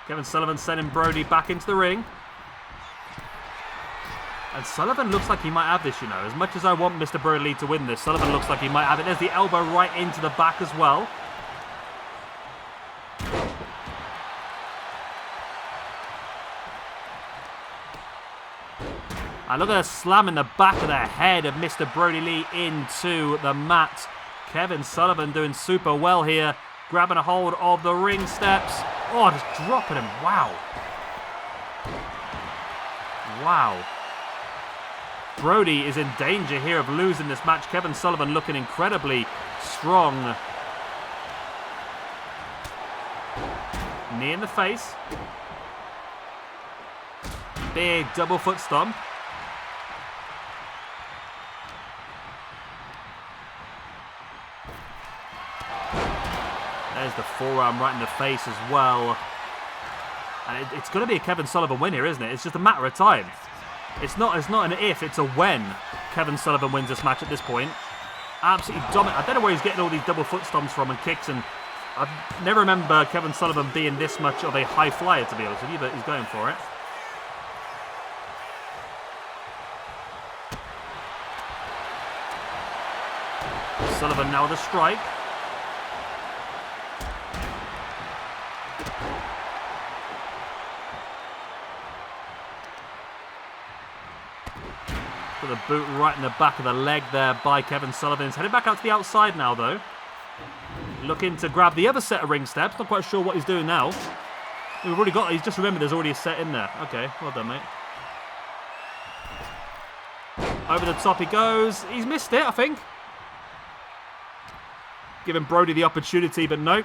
Kevin Sullivan sending Brodie back into the ring. And Sullivan looks like he might have this, you know. As much as I want Mr. Brodie Lee to win this, Sullivan looks like he might have it. There's the elbow right into the back as well. And look at the slam in the back of the head of Mr. Brodie Lee into the mat. Kevin Sullivan doing super well here. Grabbing a hold of the ring steps. Oh, just dropping him. Wow. Wow. Brodie is in danger here of losing this match. Kevin Sullivan looking incredibly strong. Knee in the face. Big double foot stomp. There's the forearm right in the face as well. And it's going to be a Kevin Sullivan win here, isn't it? It's just a matter of time. It's not an if, it's a when Kevin Sullivan wins this match at this point. Absolutely dominant. I don't know where he's getting all these double foot stomps from and kicks, and I never remember Kevin Sullivan being this much of a high flyer, to be honest with you, but he's going for it. Sullivan now with a strike. Got the boot right in the back of the leg there by Kevin Sullivan. He's headed back out to the outside now, though. Looking to grab the other set of ring steps. Not quite sure what he's doing now. We've already got... He's just remembered there's already a set in there. Okay, well done, mate. Over the top he goes. He's missed it, I think. Giving Brodie the opportunity, but no.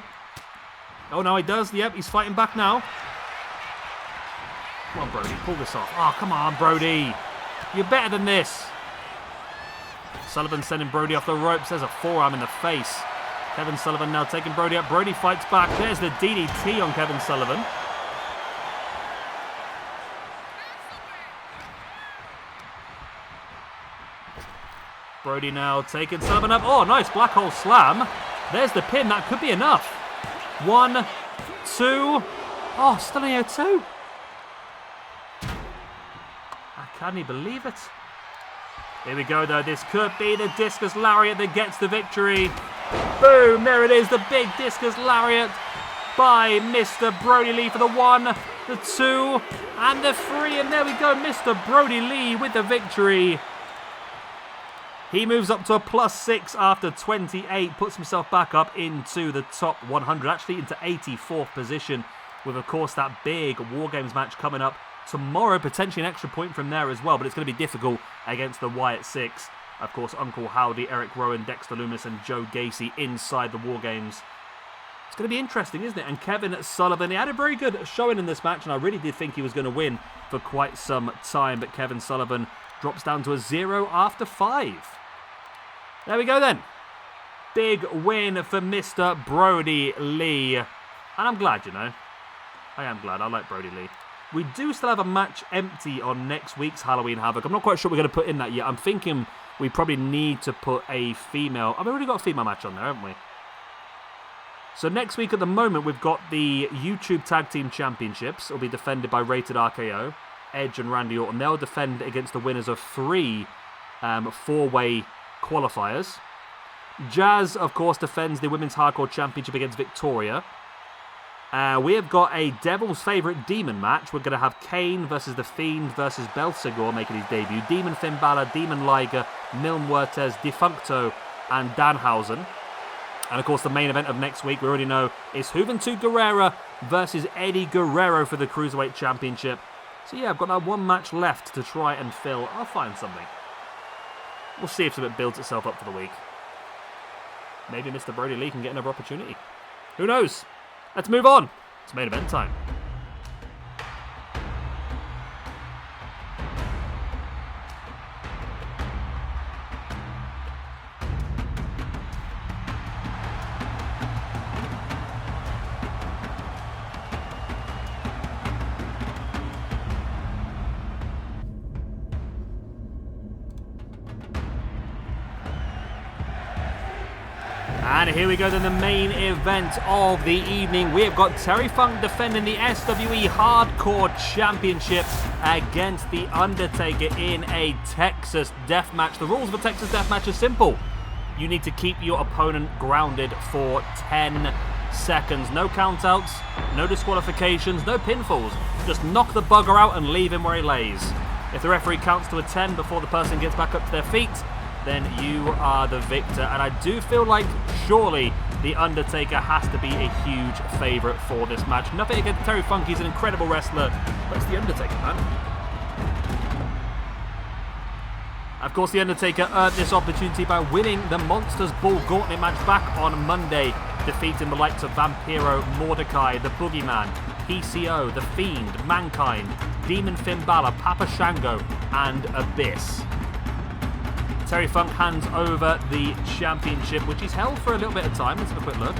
Oh, no, he does. Yep, he's fighting back now. Come on, Brodie, pull this off. Oh, come on, Brodie. You're better than this. Sullivan sending Brodie off the ropes. There's a forearm in the face. Kevin Sullivan now taking Brodie up. Brodie fights back. There's the DDT on Kevin Sullivan. Brodie now taking Sullivan up. Oh, nice black hole slam. There's the pin. That could be enough. 1, 2. Oh, stunning 2. I can't believe it. Here we go, though. This could be the discus lariat that gets the victory. Boom! There it is. The big discus lariat by Mr. Brodie Lee for the 1, the 2, and the 3. And there we go. Mr. Brodie Lee with the victory. He moves up to a +6 after 28, puts himself back up into the top 100, actually into 84th position, with, of course, that big War Games match coming up tomorrow, potentially an extra point from there as well, but it's going to be difficult against the Wyatt 6. Of course, Uncle Howdy, Eric Rowan, Dexter Loomis, and Joe Gacy inside the War Games. It's going to be interesting, isn't it? And Kevin Sullivan, he had a very good showing in this match, and I really did think he was going to win for quite some time, but Kevin Sullivan drops down to a 0 after 5. There we go then. Big win for Mr. Brodie Lee. And I'm glad, you know. I am glad. I like Brodie Lee. We do still have a match empty on next week's Halloween Havoc. I'm not quite sure we're going to put in that yet. I'm thinking we probably need to put a female... I've already got a female match on there, haven't we? So next week at the moment, we've got the YouTube Tag Team Championships. It'll be defended by Rated RKO, Edge and Randy Orton. They'll defend against the winners of 3 4-way qualifiers. Jazz, of course, defends the Women's Hardcore Championship against Victoria. We have got a Devil's Favourite Demon match. We're going to have Kane versus The Fiend versus Belfegor making his debut. Demon Finn Balor, Demon Liger, Milne Huertas, Defuncto, and Danhausen. And, of course, the main event of next week, we already know, is Juventud Guerrera versus Eddie Guerrero for the Cruiserweight Championship. So, yeah, I've got that one match left to try and fill. I'll find something. We'll see if something builds itself up for the week. Maybe Mr. Brodie Lee can get another opportunity. Who knows? Let's move on. It's main event time. And here we go then, the main event of the evening. We have got Terry Funk defending the SWE Hardcore Championship against The Undertaker in a Texas Deathmatch. The rules of a Texas Deathmatch are simple. You need to keep your opponent grounded for 10 seconds. No countouts, no disqualifications, no pinfalls. Just knock the bugger out and leave him where he lays. If the referee counts to a 10 before the person gets back up to their feet, then you are the victor. And I do feel like surely The Undertaker has to be a huge favourite for this match. Nothing against Terry Funk, he's an incredible wrestler, but it's The Undertaker, man. Of course, The Undertaker earned this opportunity by winning the Monsters Ball Gauntlet match back on Monday, defeating the likes of Vampiro, Mordecai, the Boogeyman, PCO, The Fiend, Mankind, Demon Finn Balor, Papa Shango, and Abyss. Terry Funk hands over the championship, which he's held for a little bit of time. Let's have a quick look.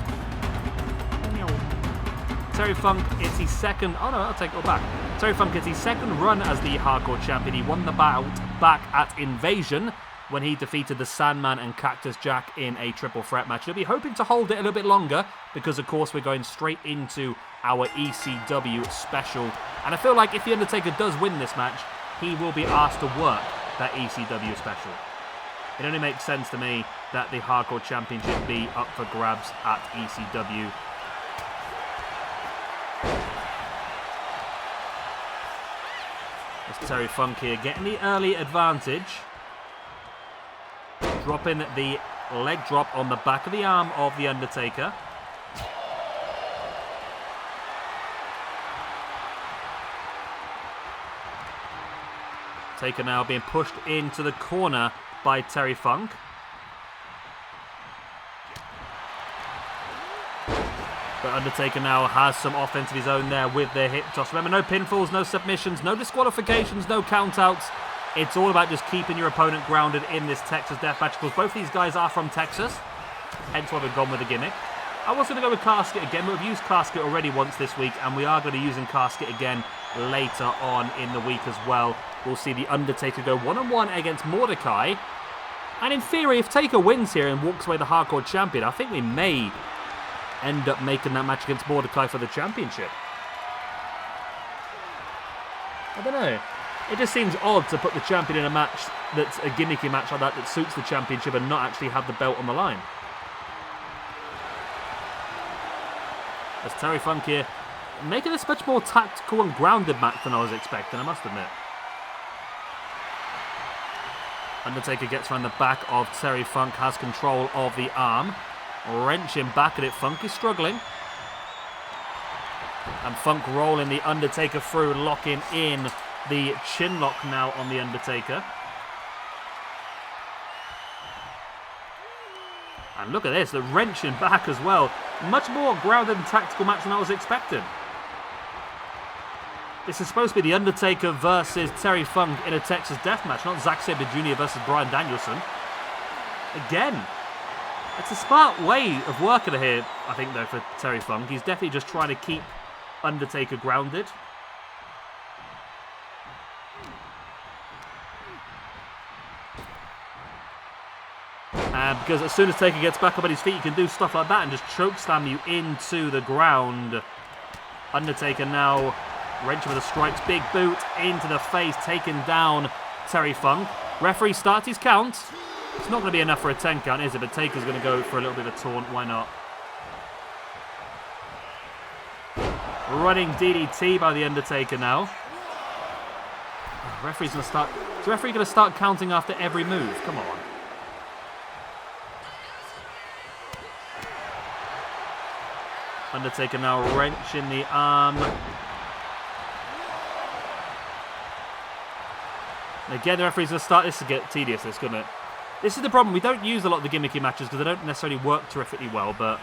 Terry Funk, it's his second... Oh, no, I'll take it all back. Terry Funk, it's his second run as the Hardcore Champion. He won the bout back at Invasion when he defeated the Sandman and Cactus Jack in a triple threat match. He'll be hoping to hold it a little bit longer because, of course, we're going straight into our ECW special. And I feel like if The Undertaker does win this match, he will be asked to work that ECW special. It only makes sense to me that the Hardcore Championship be up for grabs at ECW. It's Terry Funk here getting the early advantage. dropping the leg drop on the back of the arm of The Undertaker. Taker now being pushed into the corner by Terry Funk. But Undertaker now has some offense of his own there with their hip toss. Remember, no pinfalls, no submissions, no disqualifications, no countouts. It's all about just keeping your opponent grounded in this Texas Deathmatch, because both these guys are from Texas, hence why we've gone with the gimmick. I was going to go with Casket again, but we've used Casket already once this week, and we are going to be using Casket again later on in the week as well. We'll see The Undertaker go one-on-one against Mordecai. And in theory, if Taker wins here and walks away the Hardcore Champion, I think we may end up making that match against Mordecai for the championship. I don't know. It just seems odd to put the champion in a match that's a gimmicky match like that suits the championship and not actually have the belt on the line. As Terry Funk here, making this much more tactical and grounded match than I was expecting, I must admit. Undertaker gets around the back of Terry Funk, has control of the arm. Wrenching back at it, Funk is struggling. And Funk rolling the Undertaker through, locking in the chin lock now on the Undertaker. And look at this, the wrenching back as well. Much more grounded and tactical match than I was expecting. This is supposed to be The Undertaker versus Terry Funk in a Texas Death Match, not Zack Sabre Jr. versus Bryan Danielson. Again, it's a smart way of working here, I think, though, for Terry Funk. He's definitely just trying to keep Undertaker grounded. Because as soon as Taker gets back up on his feet, he can do stuff like that and just chokeslam you into the ground. Undertaker now wrenching with the strikes, big boot into the face, taking down Terry Funk. Referee starts his count. It's not going to be enough for a 10 count, is it? But Taker's going to go for a little bit of a taunt. Why not? Running DDT by The Undertaker now. Referee's going to start. Is the referee going to start counting after every move? Come on. Undertaker now wrenching the arm. And again, the referee's going to start. This to get tedious, this, couldn't it? This is the problem. We don't use a lot of the gimmicky matches because they don't necessarily work terrifically well, but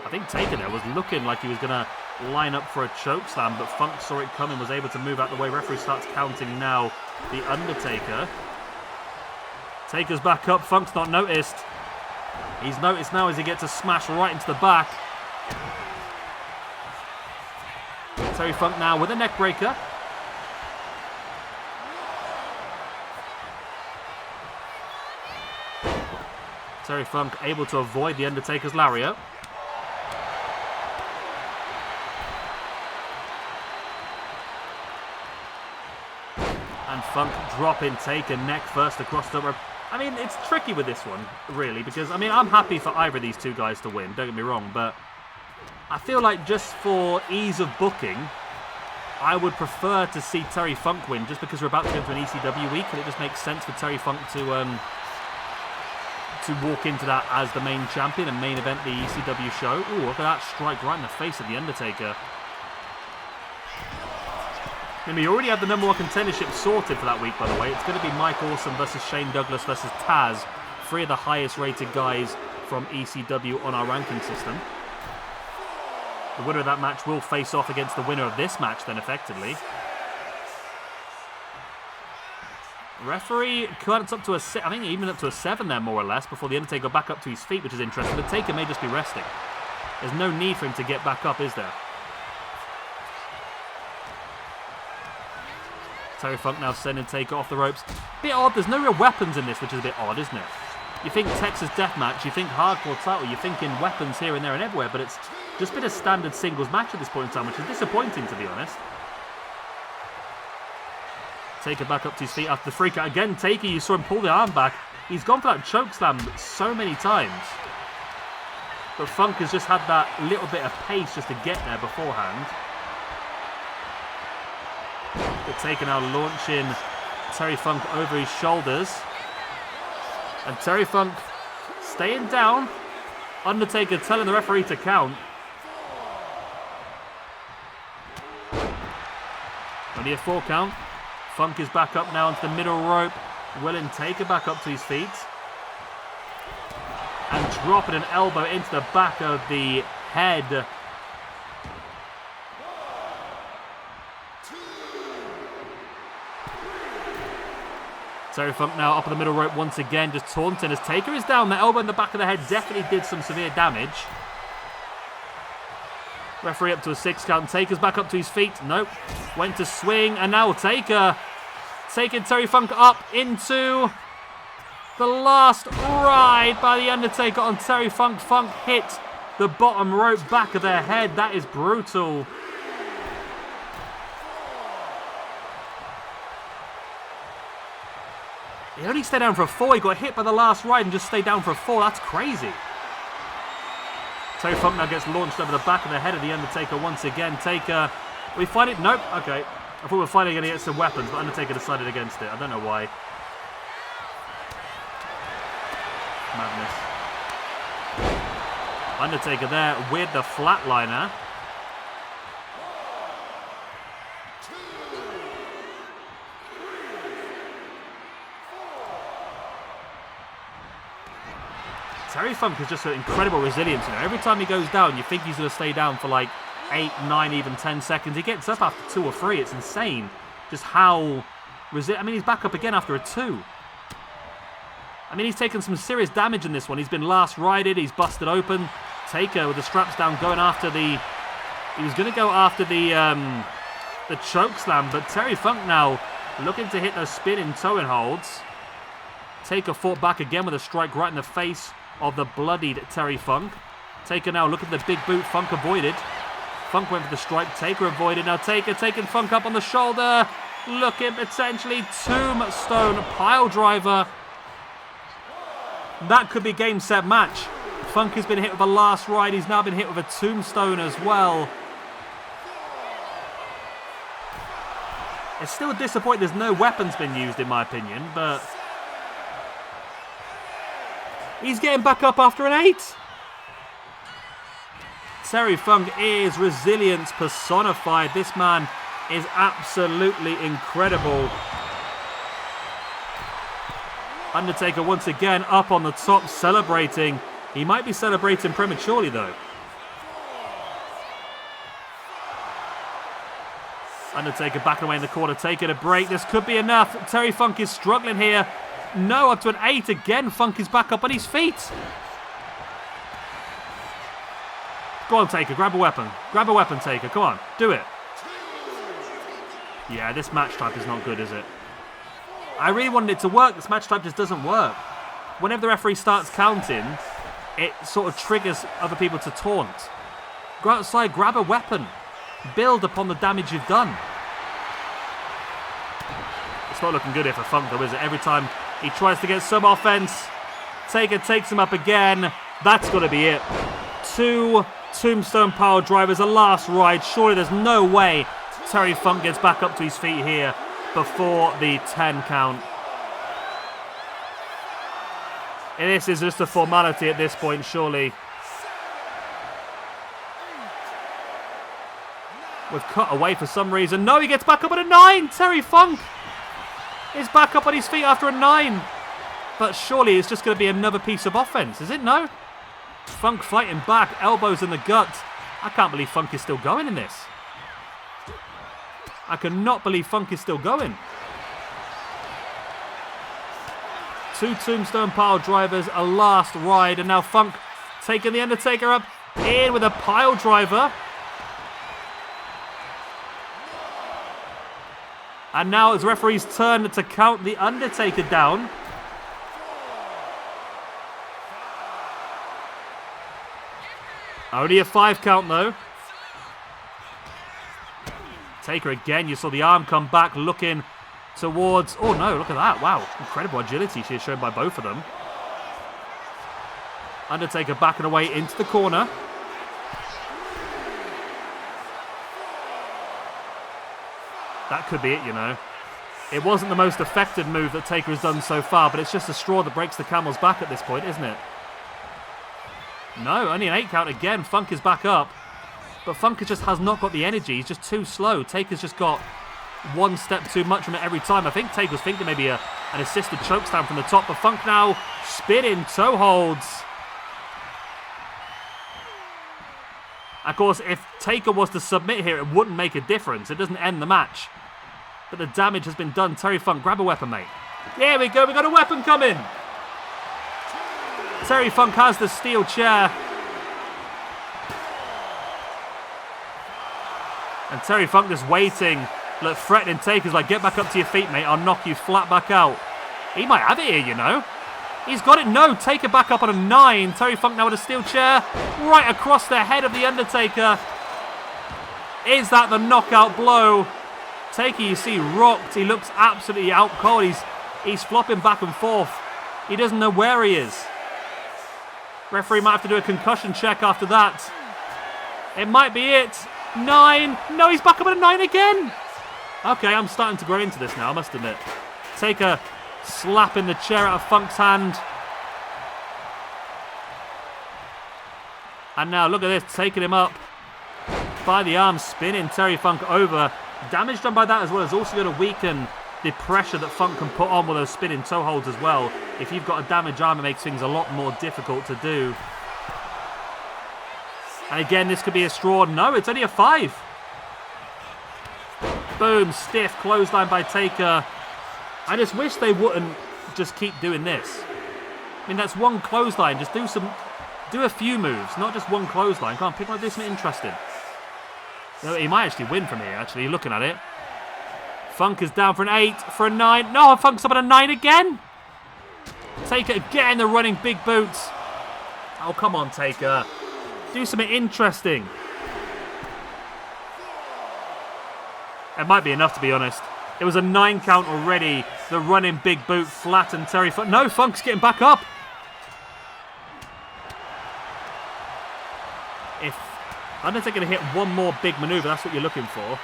I think Taker there was looking like he was going to line up for a chokeslam, but Funk saw it coming, was able to move out the way. Referee starts counting now. The Undertaker. Taker's back up. Funk's not noticed. He's noticed now as he gets a smash right into the back. Terry Funk now with a neck breaker. Terry Funk able to avoid the Undertaker's lariat. And Funk dropping Taker neck first across the rope. I mean, it's tricky with this one, really, because, I mean, I'm happy for either of these two guys to win, don't get me wrong, but I feel like just for ease of booking, I would prefer to see Terry Funk win, just because we're about to go into an ECW week, and it just makes sense for Terry Funk to walk into that as the main champion and main event the ECW show. Ooh, look at that strike right in the face of The Undertaker. And we already have the number one contendership sorted for that week, by the way. It's going to be Mike Awesome versus Shane Douglas versus Taz. 3 of the highest rated guys from ECW on our ranking system. The winner of that match will face off against the winner of this match then, effectively. Referee cut up to a 6, I think even up to a 7 there, more or less, before The Undertaker got back up to his feet, which is interesting. But Taker may just be resting. There's no need for him to get back up, is there? Terry Funk now sending Taker off the ropes. Bit odd, there's no real weapons in this, which is a bit odd, isn't it? You think Texas Deathmatch, you think hardcore title, you're thinking weapons here and there and everywhere, but it's just been a standard singles match at this point in time, which is disappointing, to be honest. Taker back up to his feet after the freak out. Again, Taker, you saw him pull the arm back. He's gone for that chokeslam so many times. But Funk has just had that little bit of pace just to get there beforehand. But Taker now launching Terry Funk over his shoulders. And Terry Funk staying down. Undertaker telling the referee to count. Only a 4 count. Funk is back up now onto the middle rope. Willing Taker back up to his feet. And dropping an elbow into the back of the head. Terry Funk now up on the middle rope once again, just taunting as Taker is down. The elbow in the back of the head definitely did some severe damage. Referee up to a 6 count. Taker's back up to his feet. Nope. Went to swing, and now Taker taking Terry Funk up into the last ride by The Undertaker on Terry Funk. Funk hit the bottom rope back of their head. That is brutal. He only stayed down for a 4. He got hit by the last ride and just stayed down for a 4. That's crazy. Terry Funk now gets launched over the back of the head of The Undertaker once again. Taker, we find it? Nope. Okay. I thought we were finally going to get some weapons, but Undertaker decided against it. I don't know why. Madness. Undertaker there with the flatliner. Terry Funk has just got incredible resilience. You know, every time he goes down, you think he's going to stay down for like 8, 9, even 10 seconds. He gets up after 2 or 3. It's insane just how resilient. I mean, he's back up again after a 2. I mean, he's taken some serious damage in this one. He's been last rided. He's busted open. Taker with the straps down, going after the... He was going to go after the choke slam, but Terry Funk now looking to hit those spinning towing holds. Taker fought back again with a strike right in the face of the bloodied Terry Funk. Taker now looking at the big boot. Funk avoided. Funk went for the strike. Taker avoided. Now Taker taking Funk up on the shoulder. Looking potentially tombstone pile driver. That could be game, set, match. Funk has been hit with a last ride. He's now been hit with a tombstone as well. It's still disappointing there's no weapons been used, in my opinion, but... He's getting back up after an 8. Terry Funk is resilience personified. This man is absolutely incredible. Undertaker once again up on the top celebrating. He might be celebrating prematurely though. Undertaker backing away in the corner, taking a break. This could be enough. Terry Funk is struggling here. No, up to an 8 again. Funk is back up on his feet. Go on, Taker. Grab a weapon. Grab a weapon, Taker. Come on. Do it. Yeah, this match type is not good, is it? I really wanted it to work. This match type just doesn't work. Whenever the referee starts counting, it sort of triggers other people to taunt. Go outside, grab a weapon. Build upon the damage you've done. It's not looking good here for Funk, though, is it? Every time he tries to get some offense, Taker takes him up again. That's got to be it. 2 tombstone power drivers, a last ride. Surely there's no way Terry Funk gets back up to his feet here before the 10 count. And this is just a formality at this point, surely. We've cut away for some reason. No, he gets back up at a 9. Terry Funk is back up on his feet after a 9. But surely it's just going to be another piece of offense, is it? No? Funk fighting back, elbows in the gut. I can't believe Funk is still going in this. I cannot believe Funk is still going. 2 tombstone pile drivers, a last ride, and now Funk taking the Undertaker up in with a pile driver. And now it's referee's turn to count the Undertaker down. Only a 5 count though. Taker again, you saw the arm come back looking towards... Oh no, look at that. Wow, incredible agility she is shown by both of them. Undertaker backing away into the corner. That could be it, you know. It wasn't the most effective move that Taker has done so far, but it's just a straw that breaks the camel's back at this point, isn't it? No, only an 8 count again. Funk is back up. But Funk just has not got the energy. He's just too slow. Taker's just got one step too much from it every time. I think Taker was thinking maybe an assisted chokeslam from the top, but Funk now spinning toe holds. Of course, if Taker was to submit here, it wouldn't make a difference. It doesn't end the match. But the damage has been done. Terry Funk, grab a weapon, mate. There we go. We got a weapon coming. Terry Funk has the steel chair. And Terry Funk just waiting. Look, threatening Taker's like, get back up to your feet, mate. I'll knock you flat back out. He might have it here, you know. He's got it. No, Taker back up on a 9. Terry Funk now with a steel chair. Right across the head of the Undertaker. Is that the knockout blow? Taker, you see, rocked. He looks absolutely out cold. He's flopping back and forth. He doesn't know where he is. Referee might have to do a concussion check after that. It might be it. 9. No, he's back up at a 9 again. Okay, I'm starting to grow into this now, I must admit. Taker slapping the chair out of Funk's hand. And now look at this, taking him up by the arm, spinning Terry Funk over. Damage done by that as well is also going to weaken the pressure that Funk can put on with those spinning toe holds as well. If you've got a damaged arm, it makes things a lot more difficult to do. And again, this could be a straw. No, it's only a 5. Boom, stiff clothesline by Taker. I just wish they wouldn't just keep doing this. I mean, that's one clothesline. Just do a few moves, not just one clothesline. Come on, people want to do something interesting. No, he might actually win from here, actually, looking at it. Funk is down for an 8, for a 9. No, Funk's up at a 9 again. Taker again, the running big boots. Oh, come on, Taker. Do something interesting. It might be enough, to be honest. It was a 9 count already. The running big boot flattened Terry Funk. No, Funk's getting back up. If Undertaker to hit one more big maneuver, that's what you're looking for.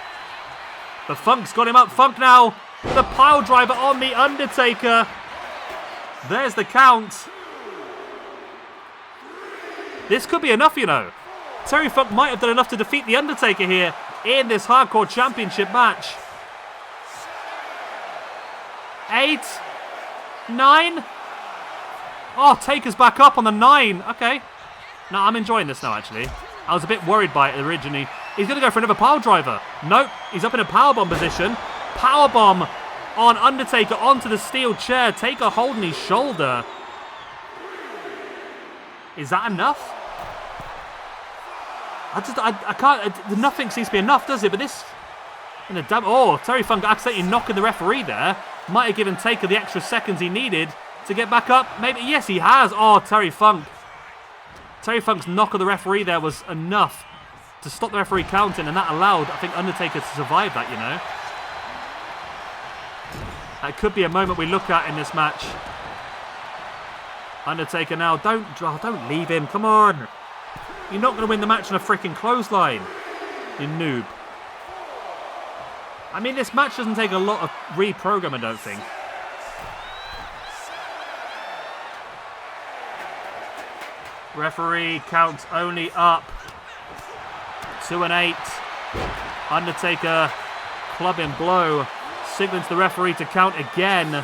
But Funk's got him up. Funk now, the pile driver on the Undertaker. There's the count. This could be enough, you know. Terry Funk might have done enough to defeat the Undertaker here in this Hardcore Championship match. 8, 9. Oh, Taker's back up on the 9. Okay. No, I'm enjoying this now, actually. I was a bit worried by it originally. He's going to go for another power driver. Nope. He's up in a powerbomb position. Powerbomb on Undertaker onto the steel chair. Taker holding his shoulder. Is that enough? I can't. Nothing seems to be enough, does it? But this. Oh, Terry Funk accidentally knocking the referee there. Might have given Taker the extra seconds he needed to get back up. Maybe. Yes, he has. Oh, Terry Funk. Terry Funk's knock of the referee there was enough to stop the referee counting, and that allowed, I think, Undertaker to survive that, you know. That could be a moment we look at in this match. Undertaker now, don't leave him, come on. You're not going to win the match on a freaking clothesline, you noob. I mean, this match doesn't take a lot of reprogramming, I don't think. Referee counts only up to an 8. Undertaker clubbing blow. Signaling to the referee to count again.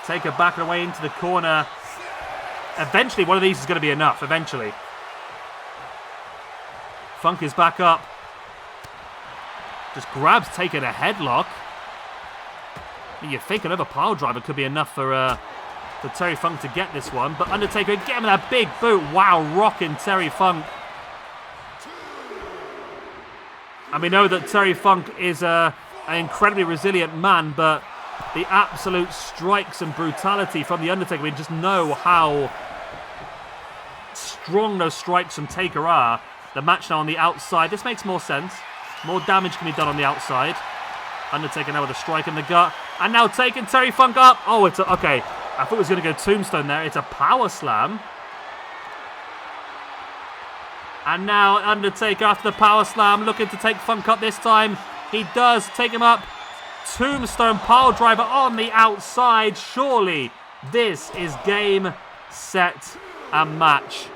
Taker backing away into the corner. Eventually, one of these is going to be enough. Eventually. Funk is back up. Just grabs Taker a headlock. You think another pile driver could be enough for Terry Funk to get this one. But Undertaker again with that big boot. Wow, rocking Terry Funk. And we know that Terry Funk is an incredibly resilient man, but the absolute strikes and brutality from the Undertaker, we just know how strong those strikes from Taker are. The match now on the outside. This makes more sense. More damage can be done on the outside. Undertaker now with a strike in the gut. And now taking Terry Funk up. Oh, it's okay. I thought it was going to go tombstone there. It's a power slam. And now Undertaker after the power slam, looking to take Funk up this time. He does take him up. Tombstone pile driver on the outside. Surely this is game, set, and match.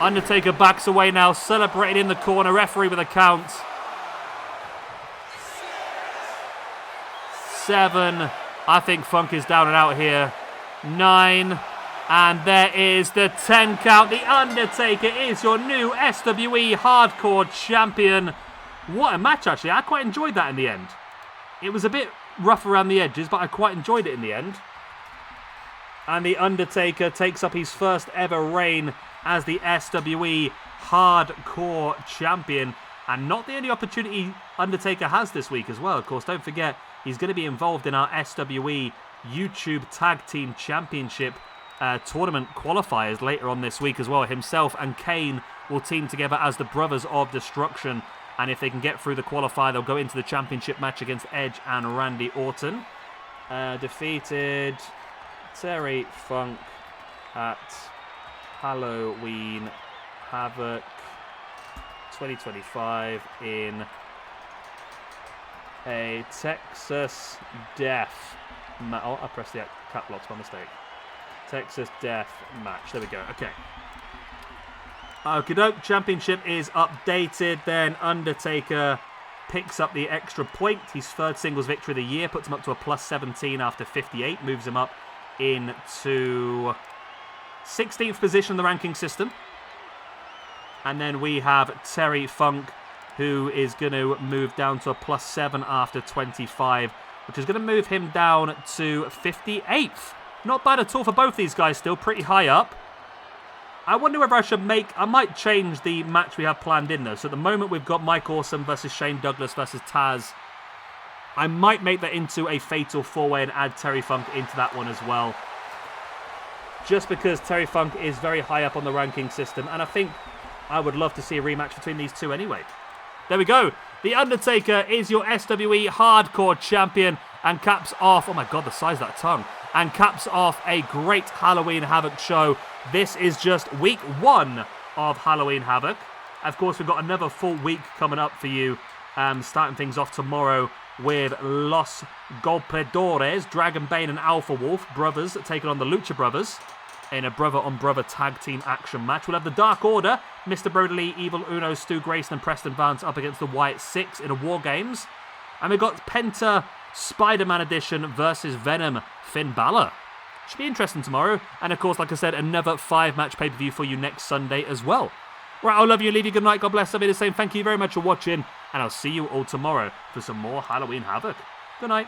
Undertaker backs away now, celebrating in the corner. Referee with a count. 7. I think Funk is down and out here. 9. And there is the 10 count. The Undertaker is your new SWE Hardcore Champion. What a match, actually. I quite enjoyed that in the end. It was a bit rough around the edges, but I quite enjoyed it in the end. And the Undertaker takes up his first ever reign as the SWE Hardcore Champion. And not the only opportunity Undertaker has this week as well. Of course, don't forget, he's going to be involved in our SWE YouTube Tag Team Championship tournament qualifiers later on this week as well. Himself and Kane will team together as the Brothers of Destruction. And if they can get through the qualifier, they'll go into the championship match against Edge and Randy Orton. Defeated Terry Funk at Halloween Havoc 2025 in a Texas Death match. Oh, I pressed the cap locks by mistake. Texas Death match. There we go. Okay. Okey-doke. Championship is updated. Then Undertaker picks up the extra point. His third singles victory of the year. Puts him up to a plus 17 after 58. Moves him up into 16th position in the ranking system. And then we have Terry Funk, who is going to move down to a plus 7 after 25, which is going to move him down to 58th. Not bad at all for both these guys, still pretty high up. I wonder whether I might change the match we have planned in though. So at the moment we've got Mike Awesome versus Shane Douglas versus Taz. I might make that into a fatal 4-way and add Terry Funk into that one as well. Just because Terry Funk is very high up on the ranking system, and I think I would love to see a rematch between these two anyway. There we go. The Undertaker is your SWE Hardcore Champion and caps off, oh my god, the size of that tongue, and caps off a great Halloween Havoc show. This is just week 1 of Halloween Havoc. Of course, we've got another full week coming up for you, starting things off tomorrow with Los Golpeadores, Dragon Bane and Alpha Wolf brothers taking on the Lucha Brothers in a brother-on-brother tag team action match. We'll have the Dark Order, Mr. Brodie Lee, Evil Uno, Stu Grayson and Preston Vance up against the Wyatt 6 in a War Games. And we've got Penta Spider-Man Edition versus Venom Finn Balor. Should be interesting tomorrow. And of course, like I said, another 5-match pay-per-view for you next Sunday as well. Right, I'll love you, leave you good night, God bless. I'll be the same. Thank you very much for watching, and I'll see you all tomorrow for some more Halloween Havoc. Good night.